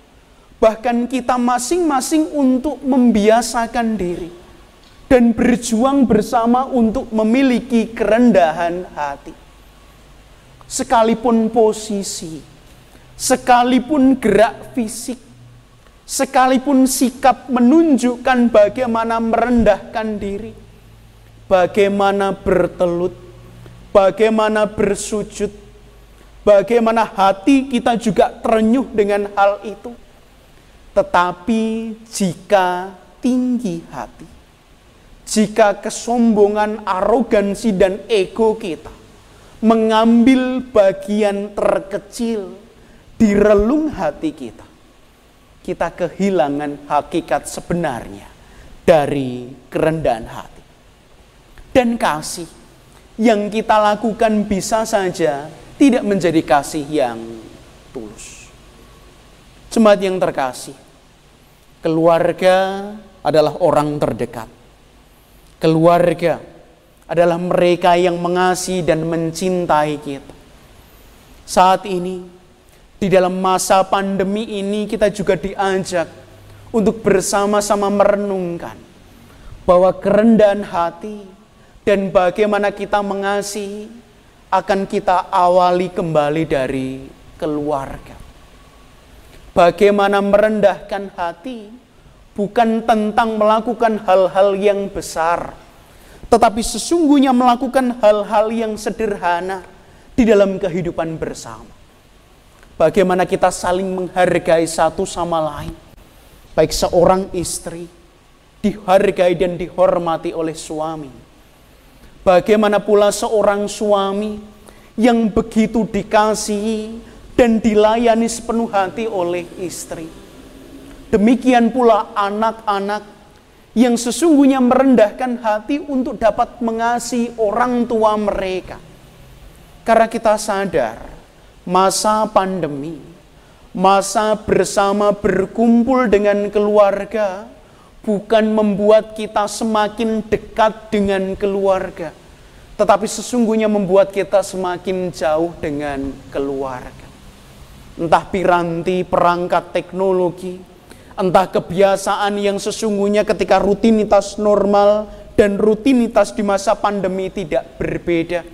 Bahkan kita masing-masing untuk membiasakan diri dan berjuang bersama untuk memiliki kerendahan hati. Sekalipun posisi, sekalipun gerak fisik, sekalipun sikap menunjukkan bagaimana merendahkan diri, bagaimana bertelut, bagaimana bersujud, bagaimana hati kita juga terenyuh dengan hal itu. Tetapi jika tinggi hati, jika kesombongan, arogansi, dan ego kita mengambil bagian terkecil di relung hati kita, kita kehilangan hakikat sebenarnya dari kerendahan hati. Dan kasih yang kita lakukan bisa saja tidak menjadi kasih yang tulus. Jemaat yang terkasih, keluarga adalah orang terdekat. Keluarga adalah mereka yang mengasihi dan mencintai kita. Saat ini, di dalam masa pandemi ini, kita juga diajak untuk bersama-sama merenungkan bahwa kerendahan hati dan bagaimana kita mengasihi akan kita awali kembali dari keluarga. Bagaimana merendahkan hati bukan tentang melakukan hal-hal yang besar, tetapi sesungguhnya melakukan hal-hal yang sederhana di dalam kehidupan bersama. Bagaimana kita saling menghargai satu sama lain, baik seorang istri dihargai dan dihormati oleh suami. Bagaimana pula seorang suami yang begitu dikasihi dan dilayani sepenuh hati oleh istri. Demikian pula anak-anak yang sesungguhnya merendahkan hati untuk dapat mengasihi orang tua mereka. Karena kita sadar, masa pandemi, masa bersama berkumpul dengan keluarga, bukan membuat kita semakin dekat dengan keluarga, tetapi sesungguhnya membuat kita semakin jauh dengan keluarga. Entah piranti, perangkat teknologi, entah kebiasaan yang sesungguhnya ketika rutinitas normal dan rutinitas di masa pandemi tidak berbeda.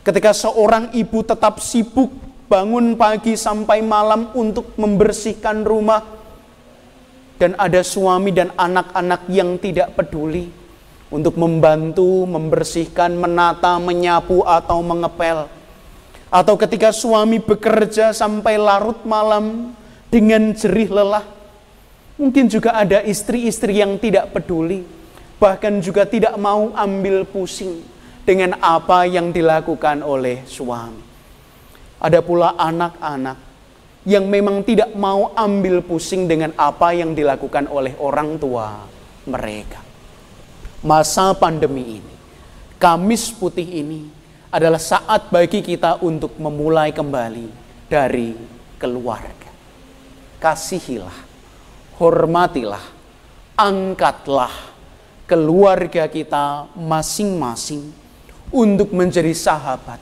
Ketika seorang ibu tetap sibuk bangun pagi sampai malam untuk membersihkan rumah, dan ada suami dan anak-anak yang tidak peduli untuk membantu, membersihkan, menata, menyapu, atau mengepel. Atau ketika suami bekerja sampai larut malam dengan jerih lelah. Mungkin juga ada istri-istri yang tidak peduli, bahkan juga tidak mau ambil pusing dengan apa yang dilakukan oleh suami. Ada pula anak-anak yang memang tidak mau ambil pusing dengan apa yang dilakukan oleh orang tua mereka. Masa pandemi ini, Kamis Putih ini adalah saat bagi kita untuk memulai kembali dari keluarga. Kasihilah, hormatilah, angkatlah keluarga kita masing-masing untuk menjadi sahabat,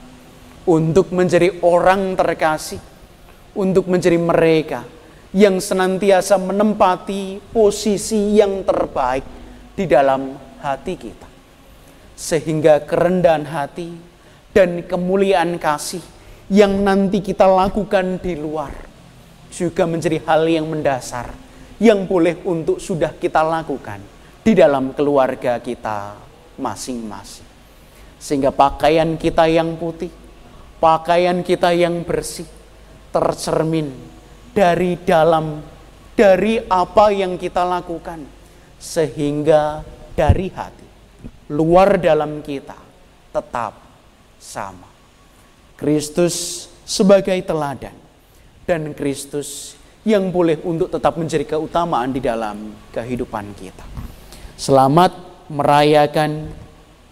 untuk menjadi orang terkasih, untuk menjadi mereka yang senantiasa menempati posisi yang terbaik di dalam hati kita. Sehingga kerendahan hati dan kemuliaan kasih yang nanti kita lakukan di luar juga menjadi hal yang mendasar yang boleh untuk sudah kita lakukan di dalam keluarga kita masing-masing. Sehingga pakaian kita yang putih, pakaian kita yang bersih tercermin dari dalam, dari apa yang kita lakukan. Sehingga dari hati, luar dalam kita tetap sama. Kristus sebagai teladan dan Kristus yang boleh untuk tetap menjadi keutamaan di dalam kehidupan kita. Selamat merayakan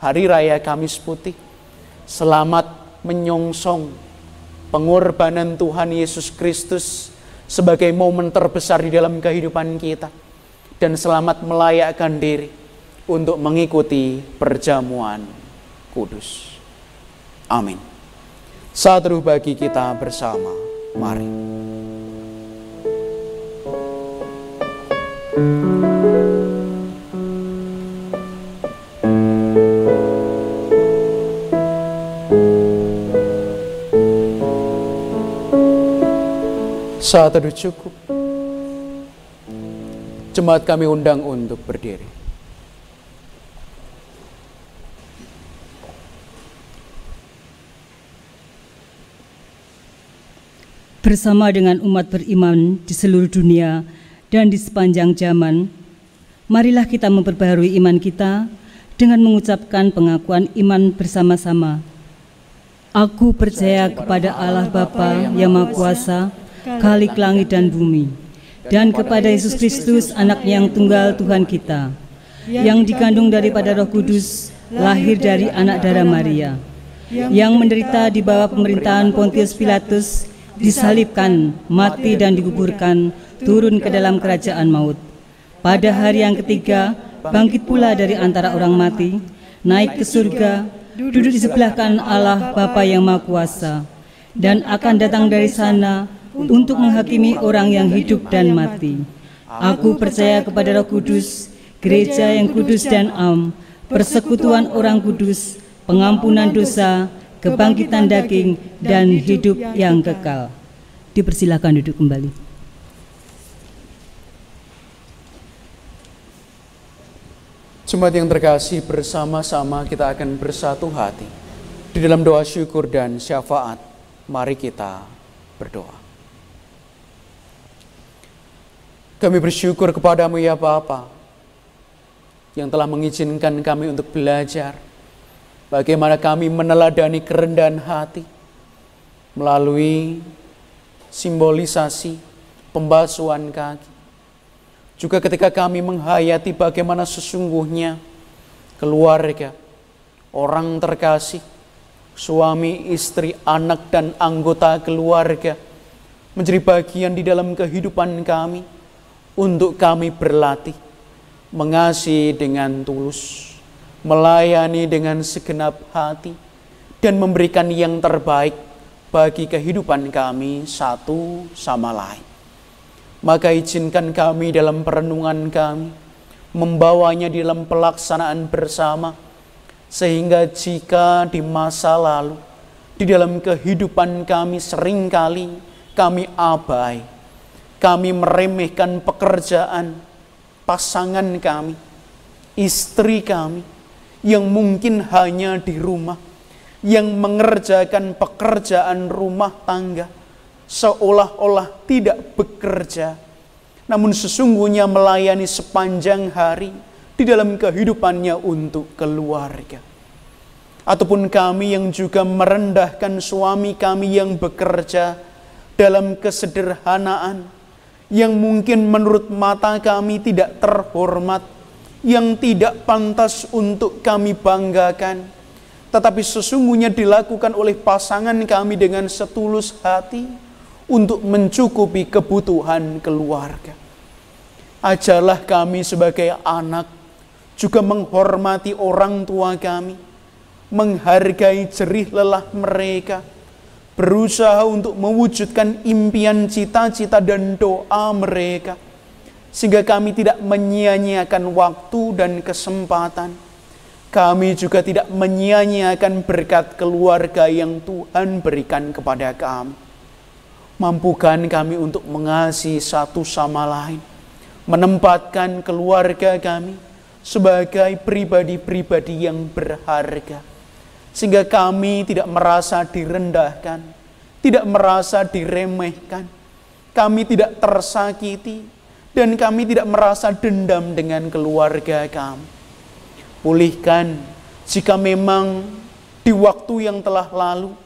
Hari Raya Kamis Putih. Selamat menyongsong pengorbanan Tuhan Yesus Kristus sebagai momen terbesar di dalam kehidupan kita. Dan selamat melayakkan diri untuk mengikuti perjamuan kudus. Amin. Saat teduh bagi kita bersama, mari. Saat teduh cukup, jemaat kami undang untuk berdiri. Bersama dengan umat beriman di seluruh dunia dan di sepanjang zaman, marilah kita memperbaharui iman kita dengan mengucapkan pengakuan iman bersama-sama. Aku percaya kepada Allah Bapa yang Maha Kuasa, Khalik langit dan bumi, dan kepada Yesus Kristus, Anak-Nya yang tunggal Tuhan kita, yang dikandung daripada Roh Kudus, lahir dari anak darah Maria, yang menderita di bawah pemerintahan Pontius Pilatus, disalibkan, mati dan dikuburkan, turun ke dalam kerajaan maut. Pada hari yang ketiga, bangkit pula dari antara orang mati, naik ke surga, duduk di sebelah kanan Allah Bapa yang Maha Kuasa, dan akan datang dari sana untuk menghakimi orang yang hidup dan mati. Aku percaya kepada Roh Kudus, gereja yang kudus dan am, persekutuan orang kudus, pengampunan dosa, kebangkitan daging, dan hidup yang kekal. Dipersilakan duduk kembali. Jemaat yang terkasih, bersama-sama kita akan bersatu hati di dalam doa syukur dan syafaat. Mari kita berdoa. Kami bersyukur kepadamu ya Bapa, yang telah mengizinkan kami untuk belajar bagaimana kami meneladani kerendahan hati melalui simbolisasi pembasuhan kaki. Juga ketika kami menghayati bagaimana sesungguhnya keluarga, orang terkasih, suami, istri, anak, dan anggota keluarga menjadi bagian di dalam kehidupan kami untuk kami berlatih mengasihi dengan tulus, melayani dengan segenap hati, dan memberikan yang terbaik bagi kehidupan kami satu sama lain. Maka izinkan kami dalam perenungan kami membawanya di dalam pelaksanaan bersama, sehingga jika di masa lalu di dalam kehidupan kami seringkali kami abai, kami meremehkan pekerjaan pasangan kami, istri kami yang mungkin hanya di rumah, yang mengerjakan pekerjaan rumah tangga seolah-olah tidak bekerja, namun sesungguhnya melayani sepanjang hari di dalam kehidupannya untuk keluarga. Ataupun kami yang juga merendahkan suami kami yang bekerja dalam kesederhanaan, yang mungkin menurut mata kami tidak terhormat, yang tidak pantas untuk kami banggakan, tetapi sesungguhnya dilakukan oleh pasangan kami dengan setulus hati untuk mencukupi kebutuhan keluarga. Ajarlah kami sebagai anak juga menghormati orang tua kami, menghargai jerih lelah mereka, berusaha untuk mewujudkan impian, cita-cita dan doa mereka, sehingga kami tidak menyia-nyiakan waktu dan kesempatan. Kami juga tidak menyia-nyiakan berkat keluarga yang Tuhan berikan kepada kami. Mampukan kami untuk mengasihi satu sama lain, menempatkan keluarga kami sebagai pribadi-pribadi yang berharga, sehingga kami tidak merasa direndahkan, tidak merasa diremehkan, kami tidak tersakiti, dan kami tidak merasa dendam dengan keluarga kami. Pulihkan jika memang di waktu yang telah lalu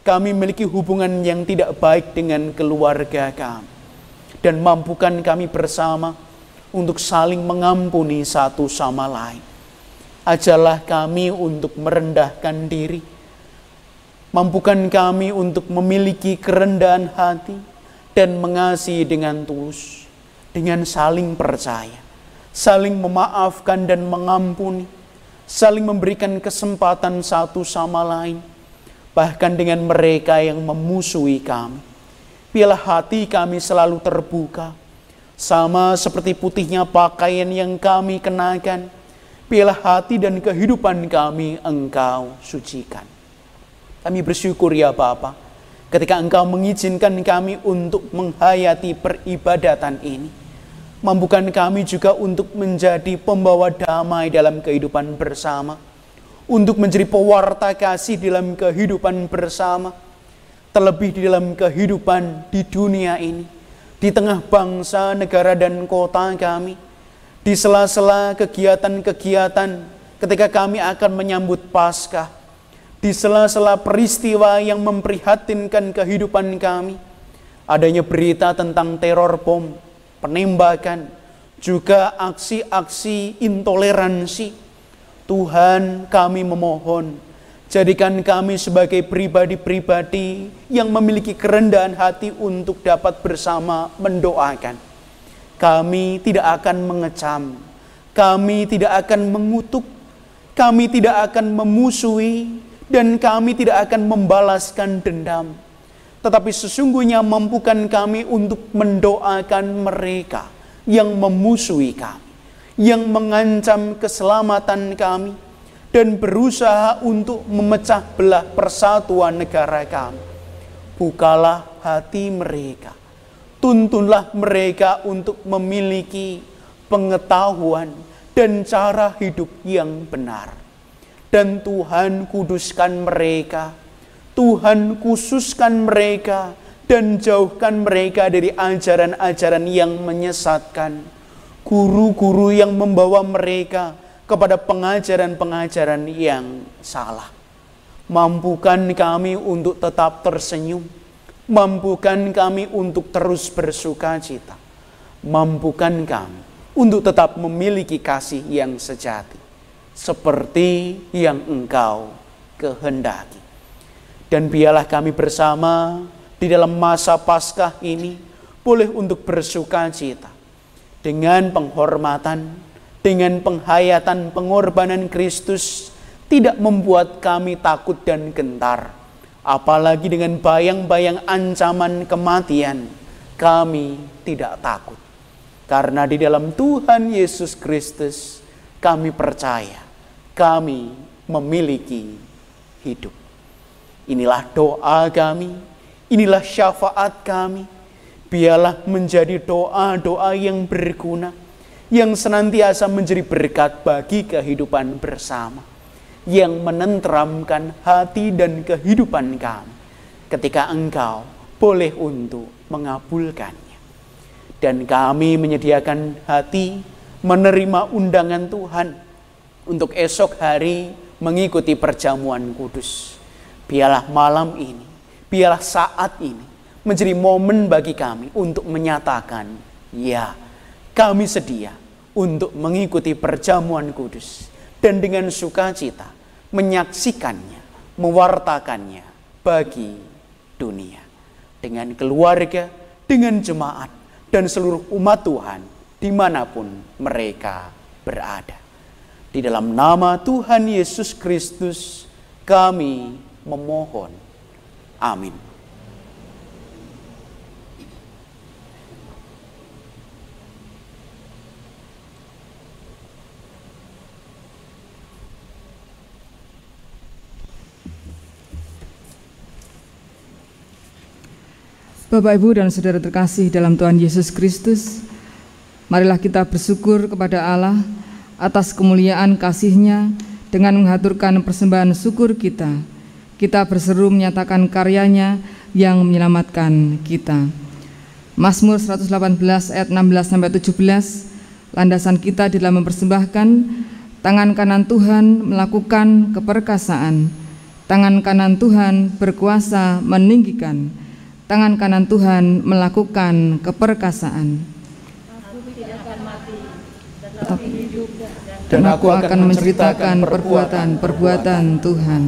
kami memiliki hubungan yang tidak baik dengan keluarga kami, dan mampukan kami bersama untuk saling mengampuni satu sama lain. Ajarlah kami untuk merendahkan diri, mampukan kami untuk memiliki kerendahan hati dan mengasihi dengan tulus, dengan saling percaya, saling memaafkan dan mengampuni, saling memberikan kesempatan satu sama lain, bahkan dengan mereka yang memusuhi kami. Biarlah hati kami selalu terbuka, sama seperti putihnya pakaian yang kami kenakan. Biarlah hati dan kehidupan kami Engkau sucikan. Kami bersyukur ya Bapa, ketika Engkau mengizinkan kami untuk menghayati peribadatan ini. Mampukan kami juga untuk menjadi pembawa damai dalam kehidupan bersama, untuk menjadi pewarta kasih dalam kehidupan bersama, terlebih di dalam kehidupan di dunia ini, di tengah bangsa, negara, dan kota kami, di sela-sela kegiatan-kegiatan ketika kami akan menyambut Paskah, di sela-sela peristiwa yang memprihatinkan kehidupan kami, adanya berita tentang teror bom, penembakan, juga aksi-aksi intoleransi. Tuhan, kami memohon, jadikan kami sebagai pribadi-pribadi yang memiliki kerendahan hati untuk dapat bersama mendoakan. Kami tidak akan mengecam, kami tidak akan mengutuk, kami tidak akan memusuhi, dan kami tidak akan membalaskan dendam. Tetapi sesungguhnya mampukan kami untuk mendoakan mereka yang memusuhi kami, yang mengancam keselamatan kami, dan berusaha untuk memecah belah persatuan negara kami. Bukalah hati mereka, tuntunlah mereka untuk memiliki pengetahuan dan cara hidup yang benar. Dan Tuhan kuduskan mereka, Tuhan khususkan mereka, dan jauhkan mereka dari ajaran-ajaran yang menyesatkan, guru-guru yang membawa mereka kepada pengajaran-pengajaran yang salah. Mampukan kami untuk tetap tersenyum, mampukan kami untuk terus bersuka cita, mampukan kami untuk tetap memiliki kasih yang sejati, seperti yang Engkau kehendaki. Dan biarlah kami bersama di dalam masa Paskah ini boleh untuk bersuka cita dengan penghormatan, dengan penghayatan pengorbanan Kristus, tidak membuat kami takut dan gentar. Apalagi dengan bayang-bayang ancaman kematian, kami tidak takut. Karena di dalam Tuhan Yesus Kristus kami percaya, kami memiliki hidup. Inilah doa kami, inilah syafaat kami. Biarlah menjadi doa-doa yang berguna, yang senantiasa menjadi berkat bagi kehidupan bersama, yang menenteramkan hati dan kehidupan kami ketika Engkau boleh untuk mengabulkannya. Dan kami menyediakan hati menerima undangan Tuhan untuk esok hari mengikuti perjamuan kudus. Biarlah malam ini, biarlah saat ini menjadi momen bagi kami untuk menyatakan, ya, kami sedia untuk mengikuti perjamuan kudus dan dengan sukacita menyaksikannya, mewartakannya bagi dunia. Dengan keluarga, dengan jemaat, dan seluruh umat Tuhan dimanapun mereka berada. Di dalam nama Tuhan Yesus Kristus kami memohon. Amin. Bapak, Ibu, dan saudara terkasih dalam Tuhan Yesus Kristus, marilah kita bersyukur kepada Allah atas kemuliaan kasih-Nya dengan menghaturkan persembahan syukur kita. Kita berseru menyatakan karya-Nya yang menyelamatkan kita. Mazmur 118 ayat 16-17, landasan kita dalam mempersembahkan, tangan kanan Tuhan melakukan keperkasaan, tangan kanan Tuhan berkuasa meninggikan, tangan kanan Tuhan melakukan keperkasaan. Aku tidak akan mati, tetapi hidup, dan aku akan menceritakan perbuatan-perbuatan Tuhan.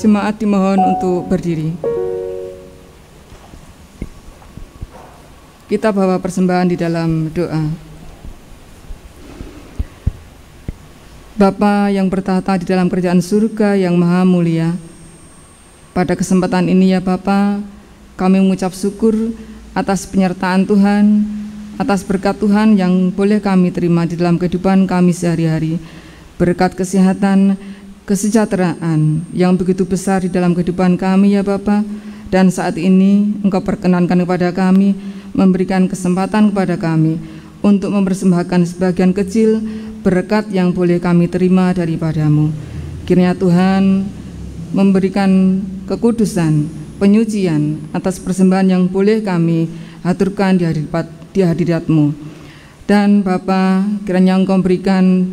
Jemaat dimohon untuk berdiri. Kita bawa persembahan di dalam doa. Bapa yang bertahta di dalam kerajaan surga yang maha mulia, pada kesempatan ini ya Bapa, kami mengucap syukur atas penyertaan Tuhan, atas berkat Tuhan yang boleh kami terima di dalam kehidupan kami sehari-hari. Berkat kesehatan, kesejahteraan yang begitu besar di dalam kehidupan kami ya Bapa, dan saat ini Engkau perkenankan kepada kami, memberikan kesempatan kepada kami untuk mempersembahkan sebagian kecil berkat yang boleh kami terima daripadamu. Kiranya Tuhan memberikan kekudusan, penyucian atas persembahan yang boleh kami haturkan di hadirat-Mu. Dan Bapa, kiranya Engkau berikan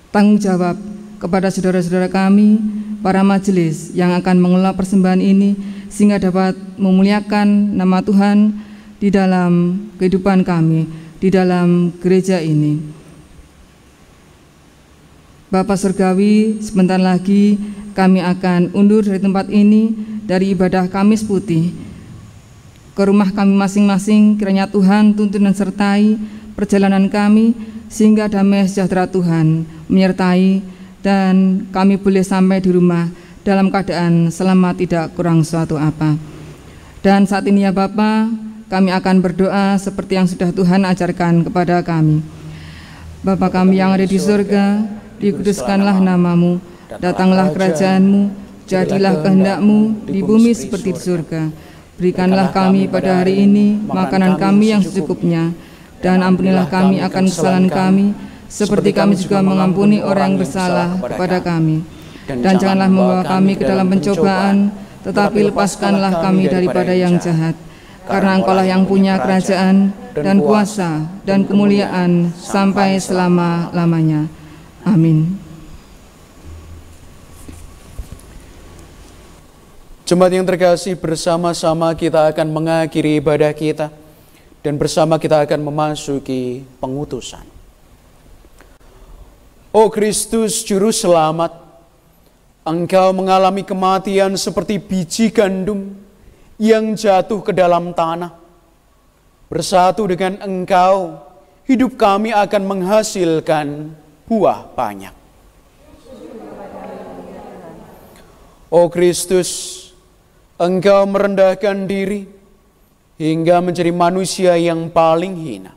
tanggung jawab kepada saudara-saudara kami para majelis yang akan mengelola persembahan ini sehingga dapat memuliakan nama Tuhan di dalam kehidupan kami, di dalam gereja ini. Bapa Surgawi, sebentar lagi kami akan undur dari tempat ini, dari ibadah Kamis Putih ke rumah kami masing-masing. Kiranya Tuhan tuntun dan sertai perjalanan kami, sehingga damai sejahtera Tuhan menyertai dan kami boleh sampai di rumah dalam keadaan selamat, tidak kurang suatu apa. Dan saat ini ya Bapa, kami akan berdoa seperti yang sudah Tuhan ajarkan kepada kami. Bapa kami yang ada di surga, dikuduskanlah namamu, datanglah kerajaan-Mu, jadilah kehendak-Mu di bumi seperti di surga. Berikanlah kami pada hari ini makanan kami yang secukupnya, dan ampunilah kami akan kesalahan kami, seperti kami juga mengampuni orang yang bersalah kepada kami. Dan janganlah membawa kami ke dalam pencobaan, tetapi lepaskanlah kami daripada yang jahat. Karena Engkau-lah yang punya kerajaan dan kuasa dan kemuliaan sampai selama-lamanya. Amin. Jemaat yang terkasih, bersama-sama kita akan mengakhiri ibadah kita dan bersama kita akan memasuki pengutusan. Oh Kristus Juru Selamat, Engkau mengalami kematian seperti biji gandum yang jatuh ke dalam tanah. Bersatu dengan Engkau, hidup kami akan menghasilkan buah banyak. Oh Kristus, Engkau merendahkan diri hingga menjadi manusia yang paling hina.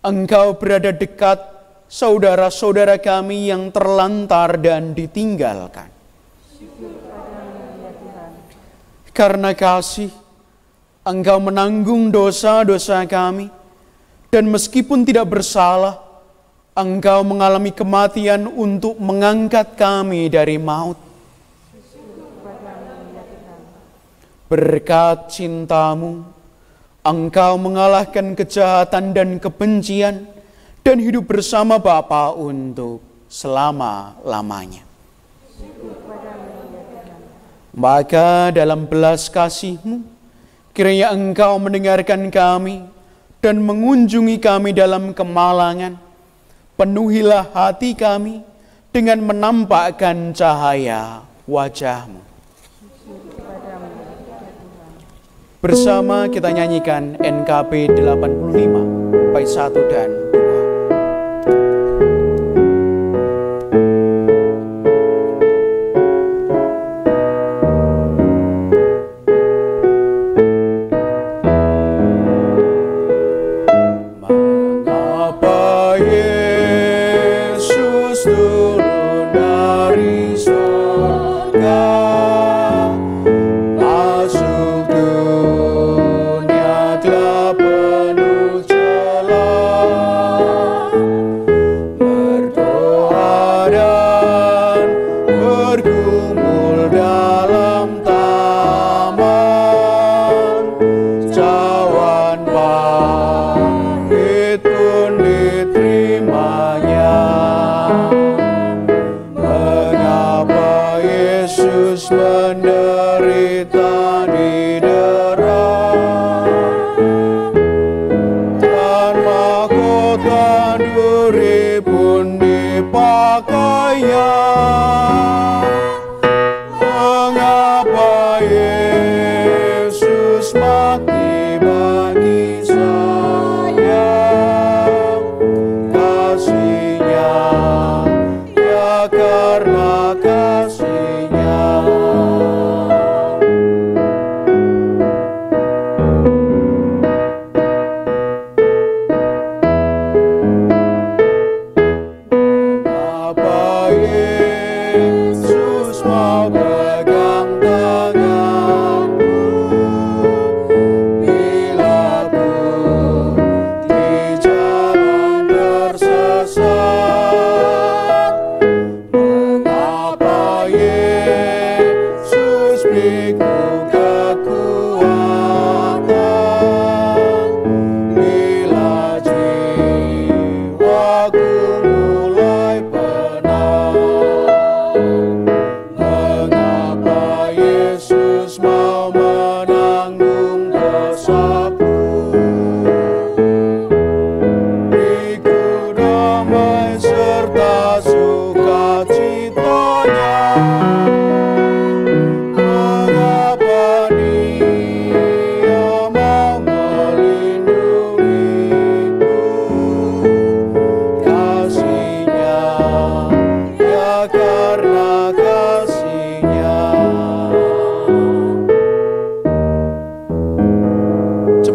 Engkau berada dekat saudara-saudara kami yang terlantar dan ditinggalkan. Karena kasih, Engkau menanggung dosa-dosa kami, dan meskipun tidak bersalah, Engkau mengalami kematian untuk mengangkat kami dari maut. Berkat cinta-Mu, Engkau mengalahkan kejahatan dan kebencian, dan hidup bersama Bapa untuk selama-lamanya. Maka dalam belas kasih-Mu, kiranya Engkau mendengarkan kami dan mengunjungi kami dalam kemalangan. Penuhilah hati kami dengan menampakkan cahaya wajah-Mu. Bersama kita nyanyikan NKB 85, bait 1 dan 2. Masuk dunia gelap penuh celah.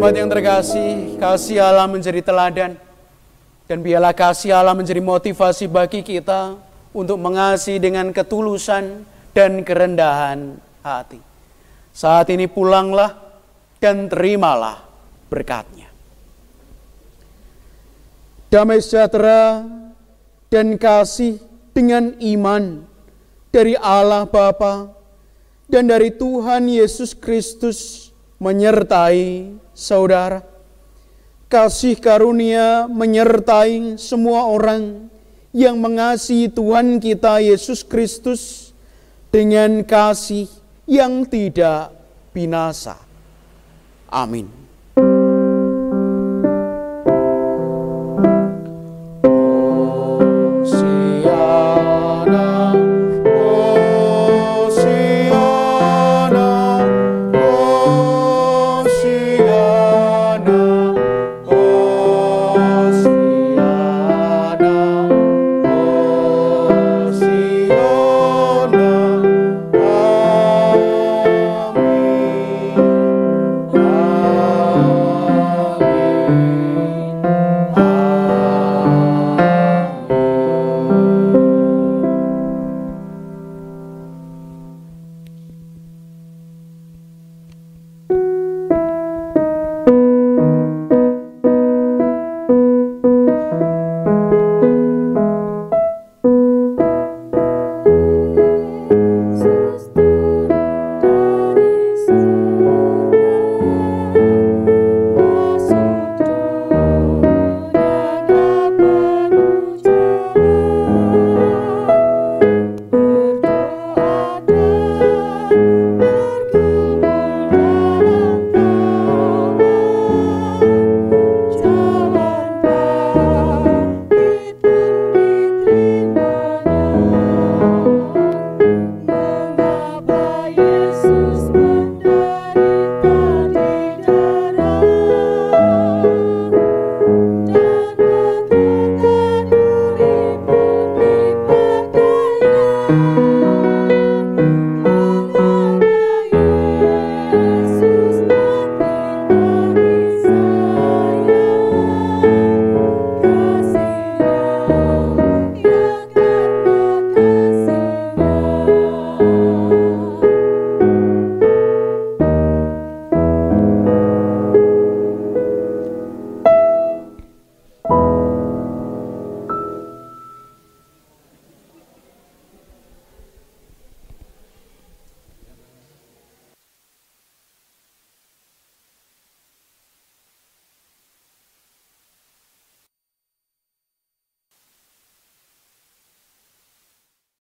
Jemaat yang terkasih, kasih Allah menjadi teladan, dan biarlah kasih Allah menjadi motivasi bagi kita untuk mengasihi dengan ketulusan dan kerendahan hati. Saat ini pulanglah dan terimalah berkat-Nya. Damai sejahtera dan kasih dengan iman dari Allah Bapa dan dari Tuhan Yesus Kristus menyertai saudara. Kasih karunia menyertai semua orang yang mengasihi Tuhan kita Yesus Kristus dengan kasih yang tidak binasa. Amin.